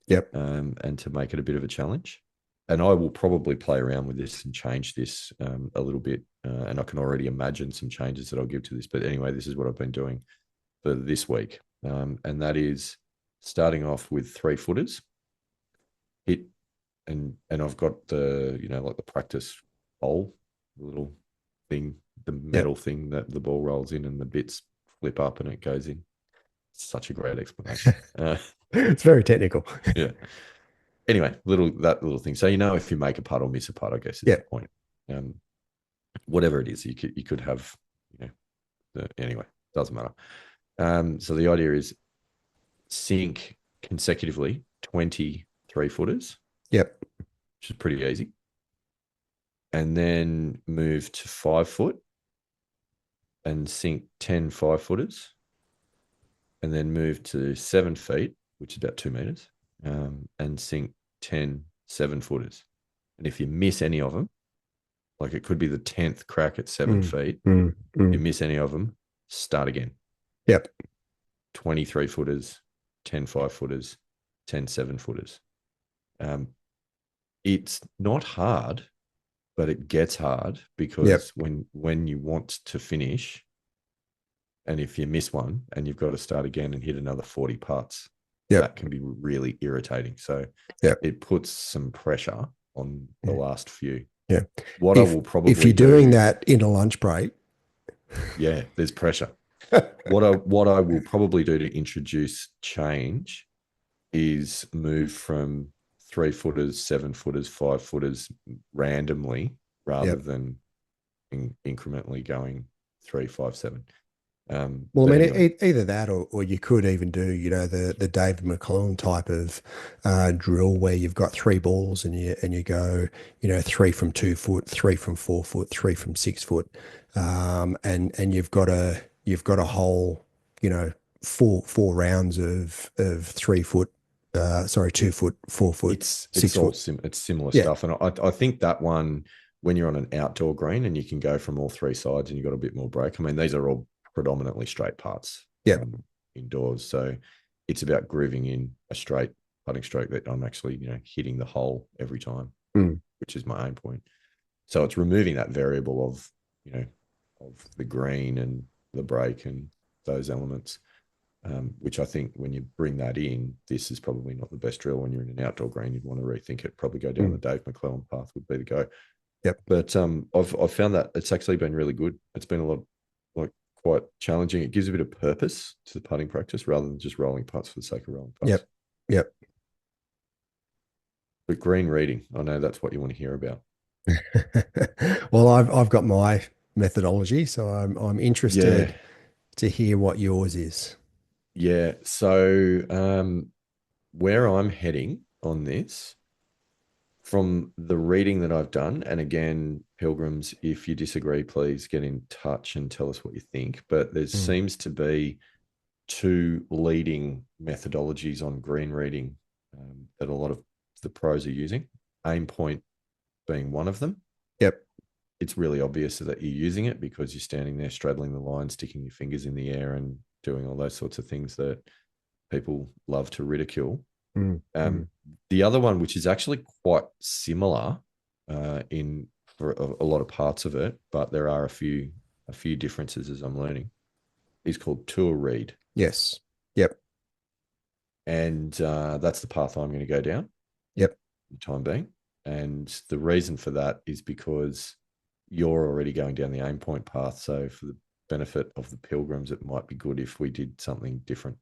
Yep. and to make it a bit of a challenge. And I will probably play around with this and change this a little bit, and I can already imagine some changes that I'll give to this. But anyway, this is what I've been doing for this week, and that is starting off with 3-footers. And I've got the, like the practice hole, the little thing, the metal thing that the ball rolls in and the bits flip up and it goes in. Such a great explanation. It's very technical. Yeah. Anyway, that little thing. So if you make a putt or miss a putt, I guess is the point. Whatever it is, you could have, anyway, doesn't matter. So the idea is sink consecutively 20 3-footers. Yep. Which is pretty easy. And then move to 5 foot and sink 10 5-footers. And then move to 7 feet, which is about 2 meters, and sink 10 7-footers. And if you miss any of them, like it could be the 10th crack at 7 feet, if you miss any of them, start again. Yep. 20 3-footers, 10 5-footers, 10 7-footers. It's not hard, but it gets hard because when you want to finish, and if you miss one and you've got to start again and hit another 40 putts, that can be really irritating. So it puts some pressure on the last few. Yeah. I will probably if you're doing that in a lunch break, there's pressure. What I will probably do to introduce change is move from 3-footers, 7-footers, 5-footers randomly rather than incrementally going 3, 5, 7. Well, I mean, anyway. Either that, or you could even do, the David McClellan type of drill where you've got 3 balls and you go, 3 from 2 foot, 3 from 4 foot, 3 from 6 foot, and you've got a whole, 4 rounds of 3 foot. 2 foot, 4 foot, 6 foot. It's similar stuff, and I think that one, when you're on an outdoor green and you can go from all 3 sides and you've got a bit more break. I mean, these are all predominantly straight putts indoors, so it's about grooving in a straight putting stroke that I'm actually hitting the hole every time, which is my aim point. So it's removing that variable of the green and the break and those elements, which I think when you bring that in, this is probably not the best drill. When you're in an outdoor green, you'd want to rethink it, probably go down the Dave McClellan path would be the go. But I've found that it's actually been really good. It's been a lot quite challenging. It gives a bit of purpose to the putting practice rather than just rolling putts for the sake of rolling putts. Yep. But green reading, I know that's what you want to hear about. Well, I've got my methodology, so I'm interested to hear what yours is. Yeah. So where I'm heading on this, from the reading that I've done, and again, pilgrims, if you disagree, please get in touch and tell us what you think. But there seems to be 2 leading methodologies on green reading that a lot of the pros are using. Aim point being one of them. Yep. It's really obvious that you're using it because you're standing there straddling the line, sticking your fingers in the air and doing all those sorts of things that people love to ridicule. The other one, which is actually quite similar for a lot of parts of it, but there are a few differences as I'm learning, is called tour read. Yes. Yep. And that's the path I'm going to go down. Yep. For the time being. And the reason for that is because you're already going down the aim point path. So for the benefit of the pilgrims, it might be good if we did something different.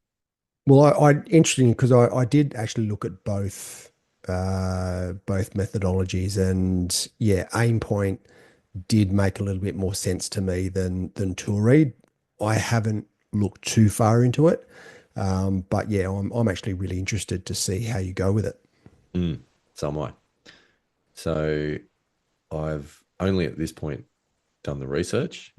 Well, interesting, because I did actually look at both methodologies, and aim point did make a little bit more sense to me than tour read. I haven't looked too far into it, but I'm actually really interested to see how you go with it. So am I. So I've only at this point done the research.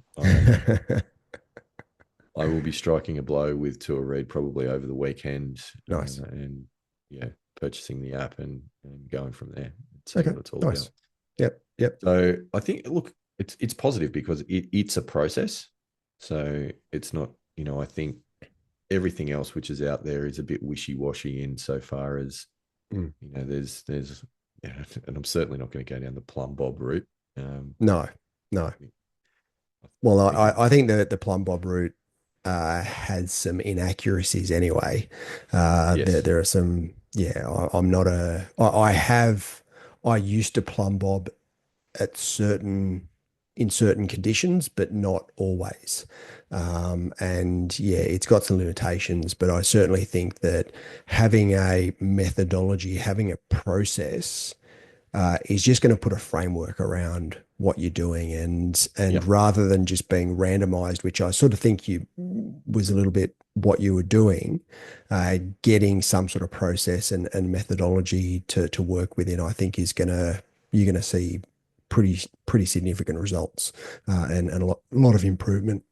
I will be striking a blow with tour read probably over the weekend. Nice. And purchasing the app and going from there. Okay. What it's all nice. About. Yep. So I think, look, it's positive because it's a process. So it's not, I think everything else which is out there is a bit wishy-washy in so far as, Mm. there's, and I'm certainly not going to go down the plumb bob route. No, no. I Well, think I think that the plumb bob route has some inaccuracies anyway. yes, There are some, yeah, I'm not a, I used to plumb bob at in certain conditions, but not always. And yeah, it's got some limitations, but I certainly think that having a methodology, having a process, is just going to put a framework around what you're doing, and yeah, rather than just being randomized, which I sort of think you was a little bit what you were doing, getting some sort of process and methodology to work within, I think is gonna you're gonna see pretty significant results, and a lot of improvement.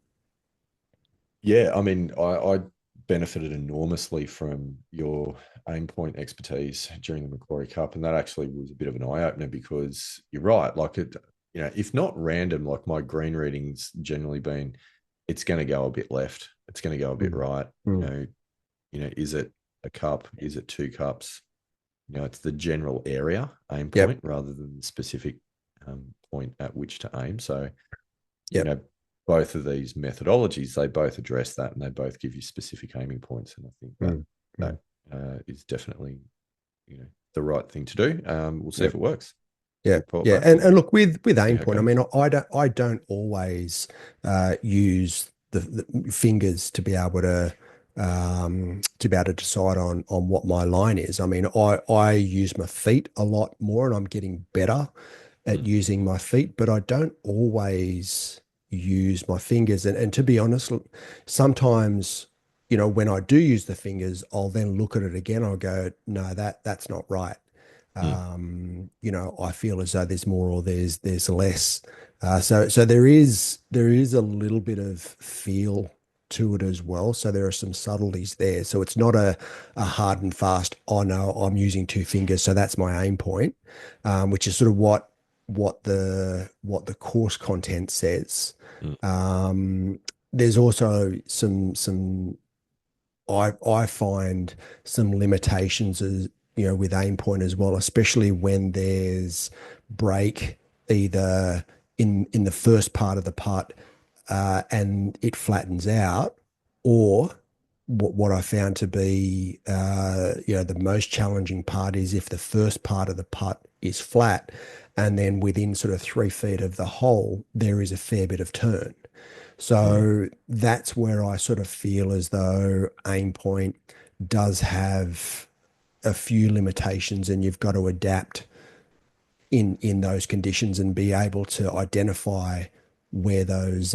yeah. I mean, I benefited enormously from your aim point expertise during the Macquarie Cup, and that actually was a bit of an eye opener because you're right. Like it, if not random, like my green readings generally been, it's going to go a bit left, it's going to go a bit Mm, right. mm. Is it a cup? Is it two cups? It's the general area aim Yep, point rather than the specific point at which to aim. So, you yep, know, both of these methodologies, they both address that and they both give you specific aiming points. And I think that mm, that mm. is definitely, the right thing to do. We'll see if Yep. it works. Yeah, Report yeah, back and and look with see how it Aimpoint, I goes. mean, I don't always use the fingers to be able to decide on what my line is. I mean, I use my feet a lot more, and I'm getting better at Mm, using my feet, but I don't always use my fingers. And to be honest, look, sometimes, when I do use the fingers, I'll then look at it again. I'll go, no, that's not right. mm, I feel as though there's more or there's less. So there is a little bit of feel to it as well. So there are some subtleties there. So it's not a hard and fast, oh no, I'm using two fingers, so that's my aim point, which is sort of what the course content says. mm, There's also some I find some limitations as with aim point as well, especially when there's break either in the first part of the putt, and it flattens out, or what I found to be the most challenging part is if the first part of the putt is flat, and then within sort of 3 feet of the hole there is a fair bit of turn. mm. So that's where I sort of feel as though aim point does have a few limitations, and you've got to adapt in those conditions and be able to identify where those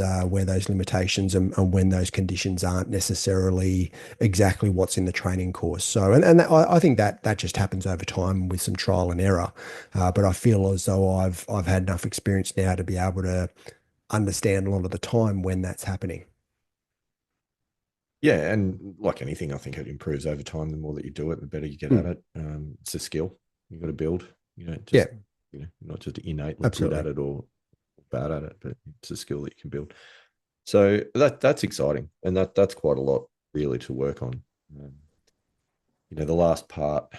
limitations and when those conditions aren't necessarily exactly what's in the training course. So I think that just happens over time with some trial and error. But I feel as though I've had enough experience now to be able to understand a lot of the time when that's happening. Yeah, and like anything, I think it improves over time. The more that you do it, the better you get at Mm. it. It's a skill you got to build. Yeah, Just not just innately good at absolutely. it or bad at it, but it's a skill that you can build. So that's exciting, and that's quite a lot really to work on. Um, the last part,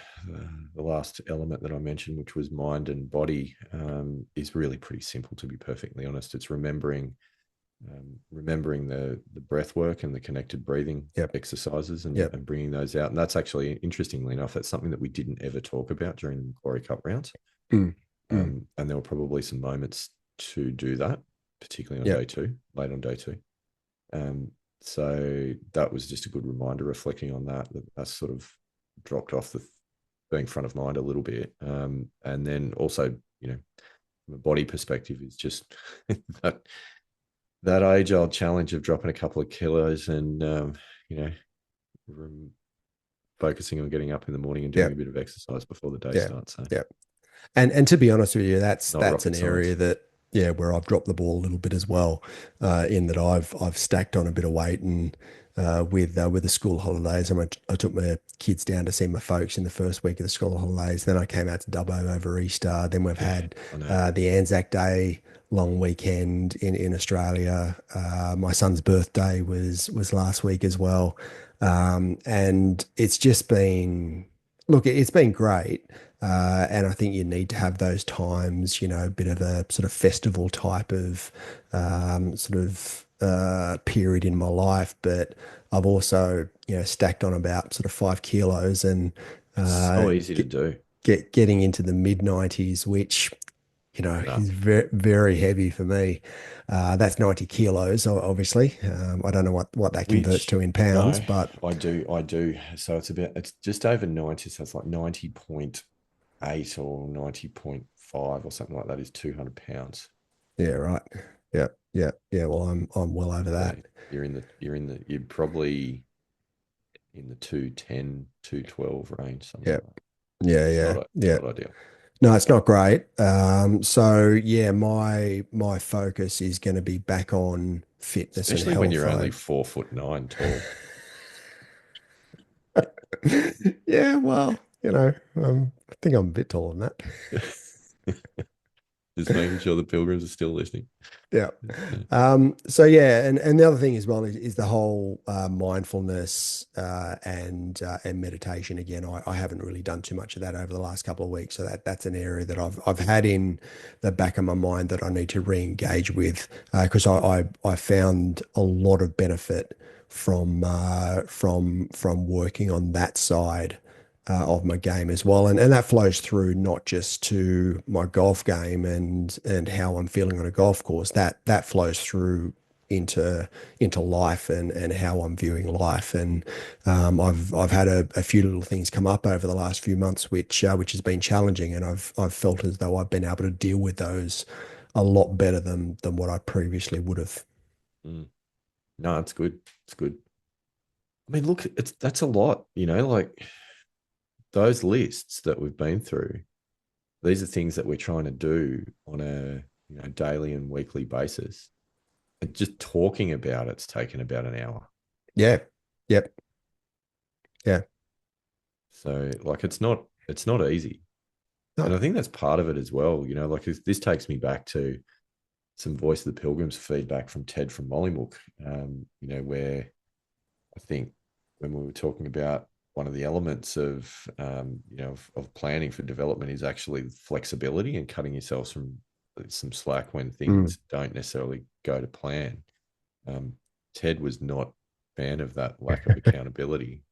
the last element that I mentioned, which was mind and body, is really pretty simple. To be perfectly honest, it's remembering the breath work and the connected breathing Yep. exercises and, Yep. and bringing those out. And that's actually, interestingly enough, that's something that we didn't ever talk about during the Macquarie Cup rounds. Mm. Mm. And there were probably some moments to do that, particularly on day Yep. two, late on day two. Um, so that was just a good reminder, reflecting on that that's sort of dropped off the being front of mind a little bit. And then also, from a body perspective, is just that that age old challenge of dropping a couple of kilos and you know focusing on getting up in the morning and doing a Yep. bit of exercise before the day Yep. starts. So Yep. And to be honest with you, that's not that's an rocket area science. that, yeah, where I've dropped the ball a little bit as well, in that I've stacked on a bit of weight, and with the school holidays, I took my kids down to see my folks in the first week of the school holidays. Then I came out to Dubbo over Easter. Then we've Yeah, had I know. the Anzac Day long weekend in Australia. My son's birthday was last week as well, and it's just been look, it's been great. And I think you need to have those times, a bit of a sort of festival type of period in my life. But I've also, stacked on about sort of 5 kilos and It's uh, so easy to do. getting into the mid 90s, which No, is very, very heavy for me. That's 90 kilos, obviously. I don't know what that converts which to in pounds, no, but I do. So it's just over 90. So it's like 90.8 or 90.5 or something like that is 200 pounds. yeah, right. Yeah, yeah, yeah. Well, I'm well over So that. you're probably in the 210, 212 range, something Yeah, like that. yeah, It's yeah, it's yeah. not ideal. No, it's not great. So yeah, my focus is going to be back on fitness and Especially when health. you're only 4'9" tall. Yeah, well, I think I'm a bit taller than that. Just making sure the pilgrims are still listening. Yeah. Yeah. So yeah, and the other thing as well is the whole mindfulness and meditation. Again, I haven't really done too much of that over the last couple of weeks, so that's an area that I've had in the back of my mind that I need to re-engage with because I found a lot of benefit from working on that side of my game as well, and that flows through not just to my golf game and how I'm feeling on a golf course. That flows through into life and how I'm viewing life. And I've had a few little things come up over the last few months, which has been challenging, and I've felt as though I've been able to deal with those a lot better than what I previously would have. Mm. No, it's good. It's good. I mean, look, that's a lot, like those lists that we've been through. These are things that we're trying to do on a daily and weekly basis. And just talking about it's taken about an hour. Yeah. Yep. Yeah. So like it's not easy. No. And I think that's part of it as well. Like this takes me back to some Voice of the Pilgrims feedback from Ted from Mollymook, where I think when we were talking about one of the elements of planning for development is actually flexibility and cutting yourself some slack when Mm. things don't necessarily go to plan. Ted was not a fan of that lack of accountability,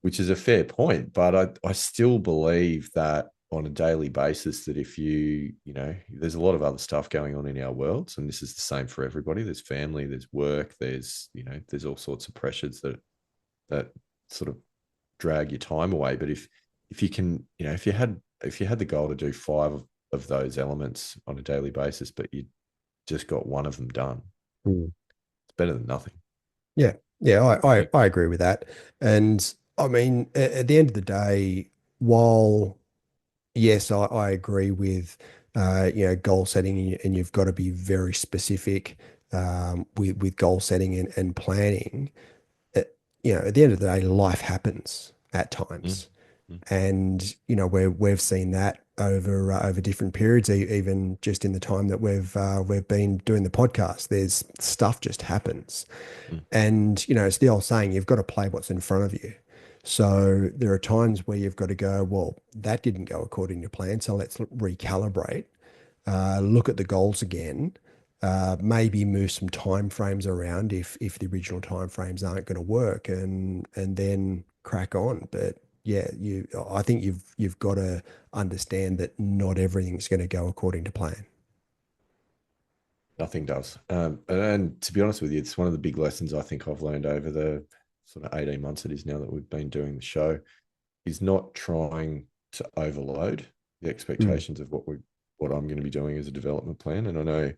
which is a fair point. But I still believe that on a daily basis that if there's a lot of other stuff going on in our worlds, and this is the same for everybody. There's family, there's work, there's all sorts of pressures that sort of drag your time away. But if you can, if you had the goal to do five of those elements on a daily basis, but you just got one of them done, Mm. it's better than nothing. Yeah, yeah, I I, think. I agree with that. And I mean, at the end of the day, while yes, I agree with goal setting, and you've got to be very specific with goal setting and planning. uh, at the end of the day, life happens at Mm, times. mm, And we've seen that over different periods, even just in the time that we've been doing the podcast. There's stuff just happens, mm. and it's the old saying, you've got to play what's in front of you. So there are times where you've got to go, well, that didn't go according to plan, so let's recalibrate, look at the goals again, maybe move some time frames around if the original time frames aren't going to work, and then crack on. But yeah, I think you've got to understand that not everything's going to go according to plan. Nothing does. And to be honest with you, it's one of the big lessons I think I've learned over the sort of 18 months it is now that we've been doing the show is not trying to overload the Mm, expectations of what I'm going to be doing as a development plan. And I know,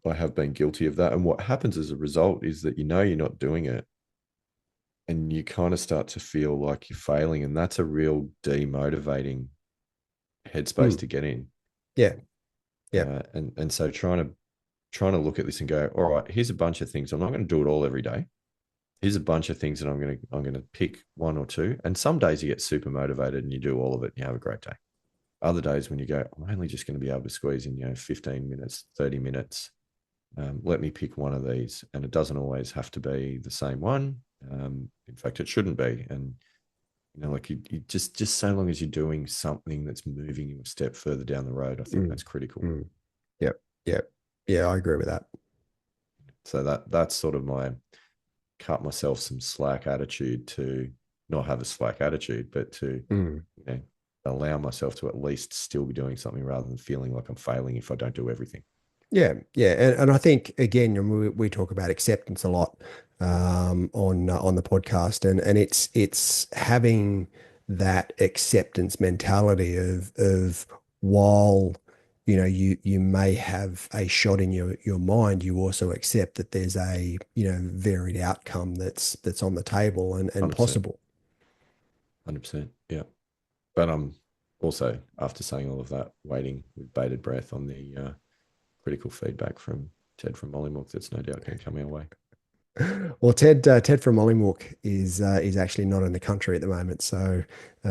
I have been guilty of that. And what happens as a result is that you're not doing it and you kind of start to feel like you're failing. And that's a real demotivating headspace mm, to get in. yeah, yeah, And so trying to look at this and go, all right, here's a bunch of things. I'm not going to do it all every day. Here's a bunch of things that I'm going to pick one or two. And some days you get super motivated and you do all of it and you have a great day. other days when you go, I'm only just going to be able to squeeze in, 15 minutes, 30 minutes. Let me pick one of these. And it doesn't always have to be the same one. In fact, it shouldn't be. And, like you just so long as you're doing something that's moving you a step further down the road, I think that's critical. Yep. Yep. Yeah, I agree with that. So that's sort of my cut myself some slack attitude, to not have a slack attitude, but to allow myself to at least still be doing something rather than feeling like I'm failing if I don't do everything. Yeah, yeah, and I think again, we talk about acceptance a lot on the podcast, and it's having that acceptance mentality of while you may have a shot in your mind, you also accept that there's a varied outcome that's on the table and 100%. possible. 100%. Yeah. But I'm also, after saying all of that, waiting with bated breath on the critical feedback from Ted from Mollymook that's no doubt going to come our way. Well, Ted from Mollymook is actually not in the country at the moment, so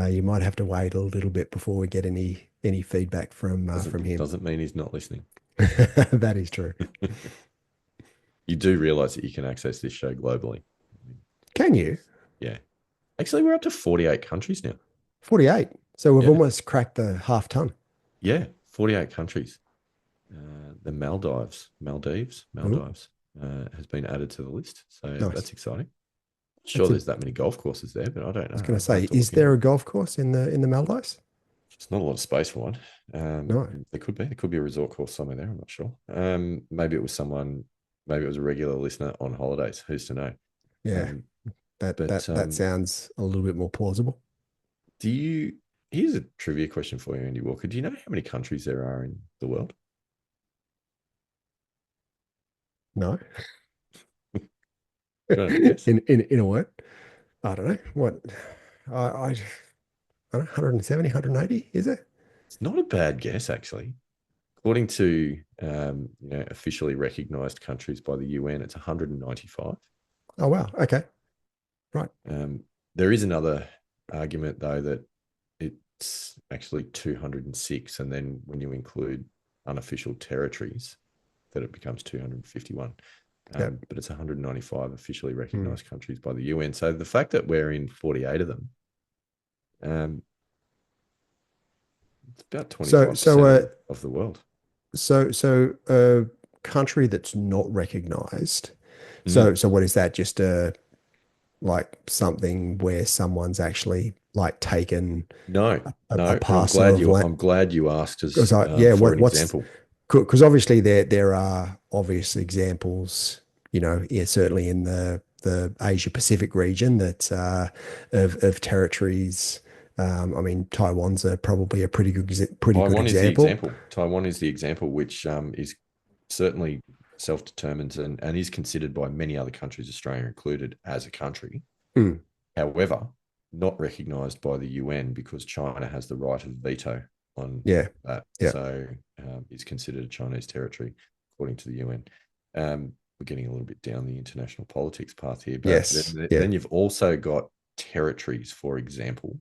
you might have to wait a little bit before we get any feedback from him. Doesn't mean he's not listening. That is true. You do realize that you can access this show globally. Can you? Yeah. Actually, we're up to 48 countries now. 48. So we've almost cracked the half ton. Yeah, 48 countries. The Maldives has been added to the list. So Nice. that's exciting. Sure, there's that many golf courses there, but I don't know. I was going to say, is there a golf course in the Maldives? It's not a lot of space for one. No. There could be. There could be a resort course somewhere there. I'm not sure. Maybe it was a regular listener on holidays. Who's to know? Yeah, that sounds a little bit more plausible. Here's a trivia question for you, Andy Walker. Do you know how many countries there are in the world? No. Yes. In a word, I don't know what I don't know, 170, 180, is it? It's not a bad guess, actually. According to officially recognized countries by the UN, it's 195. Oh wow, okay, right. There is another argument though that it's actually 206, and then when you include unofficial territories, that it becomes 251. But it's 195 officially recognized countries by the UN. So the fact that we're in 48 of them, it's about 25% of the world. So a country that's not recognized. So what is that? Just like something where someone's actually like taken a parcel of land? I'm glad you asked us for an example. Because obviously there are obvious examples, certainly in the Asia Pacific region that of territories. I mean, Taiwan's probably a pretty good example. Taiwan is the example, which is certainly self-determined and is considered by many other countries, Australia included, as a country. However, not recognised by the UN because China has the right of veto on that. So it's considered a Chinese territory according to the UN. We're getting a little bit down the international politics path here. But then you've also got territories, for example.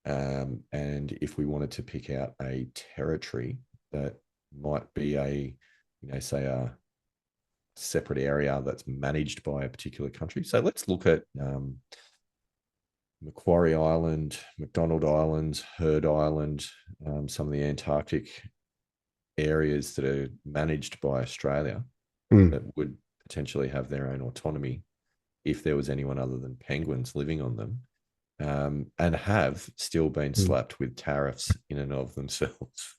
And if we wanted to pick out a territory that might be say a separate area that's managed by a particular country. So let's look at Macquarie Island, McDonald Island, Heard Island, some of the Antarctic areas that are managed by Australia that would potentially have their own autonomy if there was anyone other than penguins living on them. And have still been slapped with tariffs in and of themselves.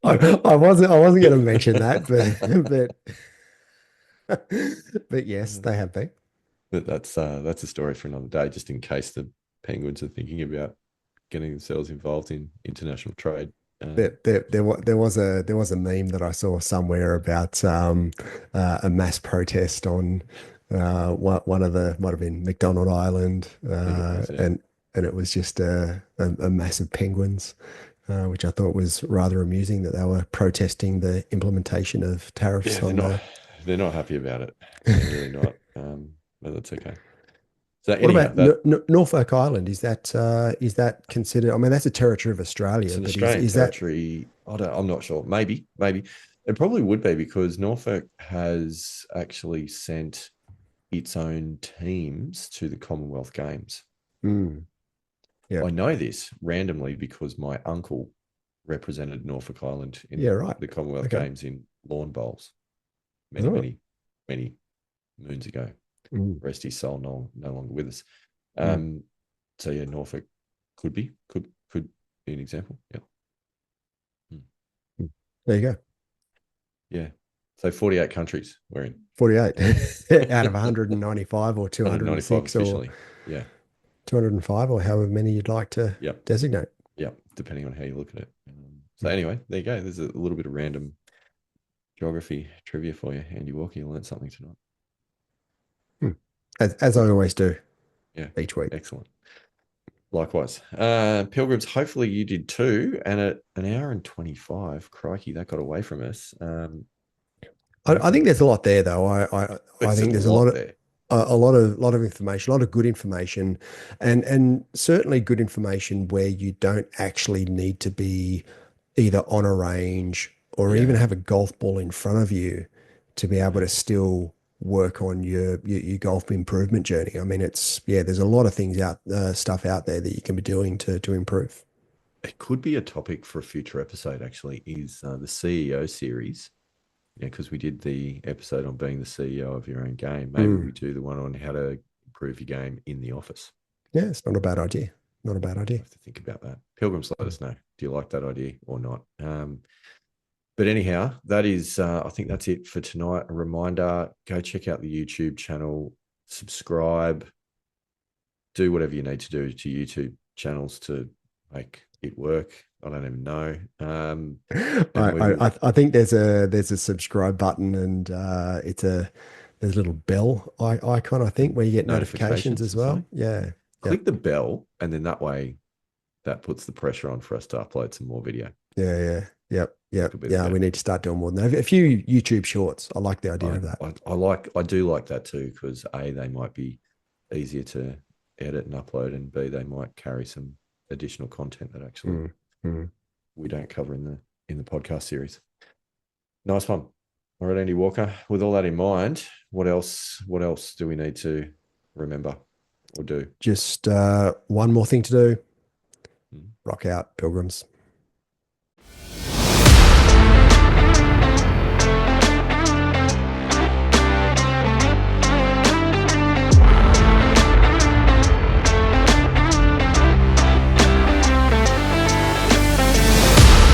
I wasn't going to mention that, but yes, they have been. But that's a story for another day, just in case the penguins are thinking about getting themselves involved in international trade. There was a meme that I saw somewhere about a mass protest on one of the might have been McDonald Island, and it was just a massive penguins, which I thought was rather amusing that they were protesting the implementation of tariffs. They're not happy about it. They're really not. But that's okay. So What anyhow, about that Norfolk Island? Is that considered? I mean, that's a territory of it's Australia, an but Australian is that territory. I'm not sure. Maybe it probably would be because Norfolk has actually sent its own teams to the Commonwealth Games. mm, yeah, I know this randomly because my uncle represented Norfolk Island yeah, in right. the Commonwealth Okay. Games in lawn bowls many, Oh, many, many moons ago. mm, Rest his soul, no longer with us. mm, Um, so yeah, Norfolk could be an example. Yeah. Hmm. mm. There you go. Yeah. So 48 countries we're in. 48 out of 195 or 195 206 or officially. Yeah. 205 or however many you'd like to Yep. designate. Yep. Depending on how you look at it. So Mm, anyway, there you go. There's a little bit of random geography trivia for you, Andy Walker. You learned something tonight. mm. As I always do Yeah. each week. Excellent. Likewise. Pilgrims, hopefully you did too. And at an hour and 25, crikey, that got away from us. I think Hopefully there's a lot there, though. I there's a think there's lot there. a lot of information, a lot of good information, and certainly good information where you don't actually need to be either on a range or even Yeah. have a golf ball in front of you to be able Yeah. to still work on your golf improvement journey. I mean, there's a lot of things stuff out there that you can be doing to improve. It could be a topic for a future episode, actually, is the CEO series. Yeah, because we did the episode on being the CEO of your own game. Maybe Mm. we do the one on how to improve your game in the office. Yeah, it's not a bad idea. Not a bad We'll idea. have to think about that. Pilgrims, let Mm. us know. Do you like that idea or not? But anyhow, that is, I think that's it for tonight. A reminder, go check out the YouTube channel, subscribe, do whatever you need to do to YouTube channels to make it work. I don't even know. And we will, I think there's a subscribe button and there's a little bell icon I think where you get notifications notifications as or well. something. Yeah. Yep. Click the bell, and then that way that puts the pressure on for us to upload some more video. Yeah. Yeah. Yep. Yep. Could be the Yeah. go. We need to start doing more than that. A few YouTube shorts. I like the idea I, of that. I do like that too because A, they might be easier to edit and upload, and B, they might carry some additional content that actually Mm, mm. we don't cover in the podcast series. Nice one. All right, Andy Walker. With all that in mind, what else do we need to remember or do? Just one more thing to do. Hmm. Rock out, pilgrims.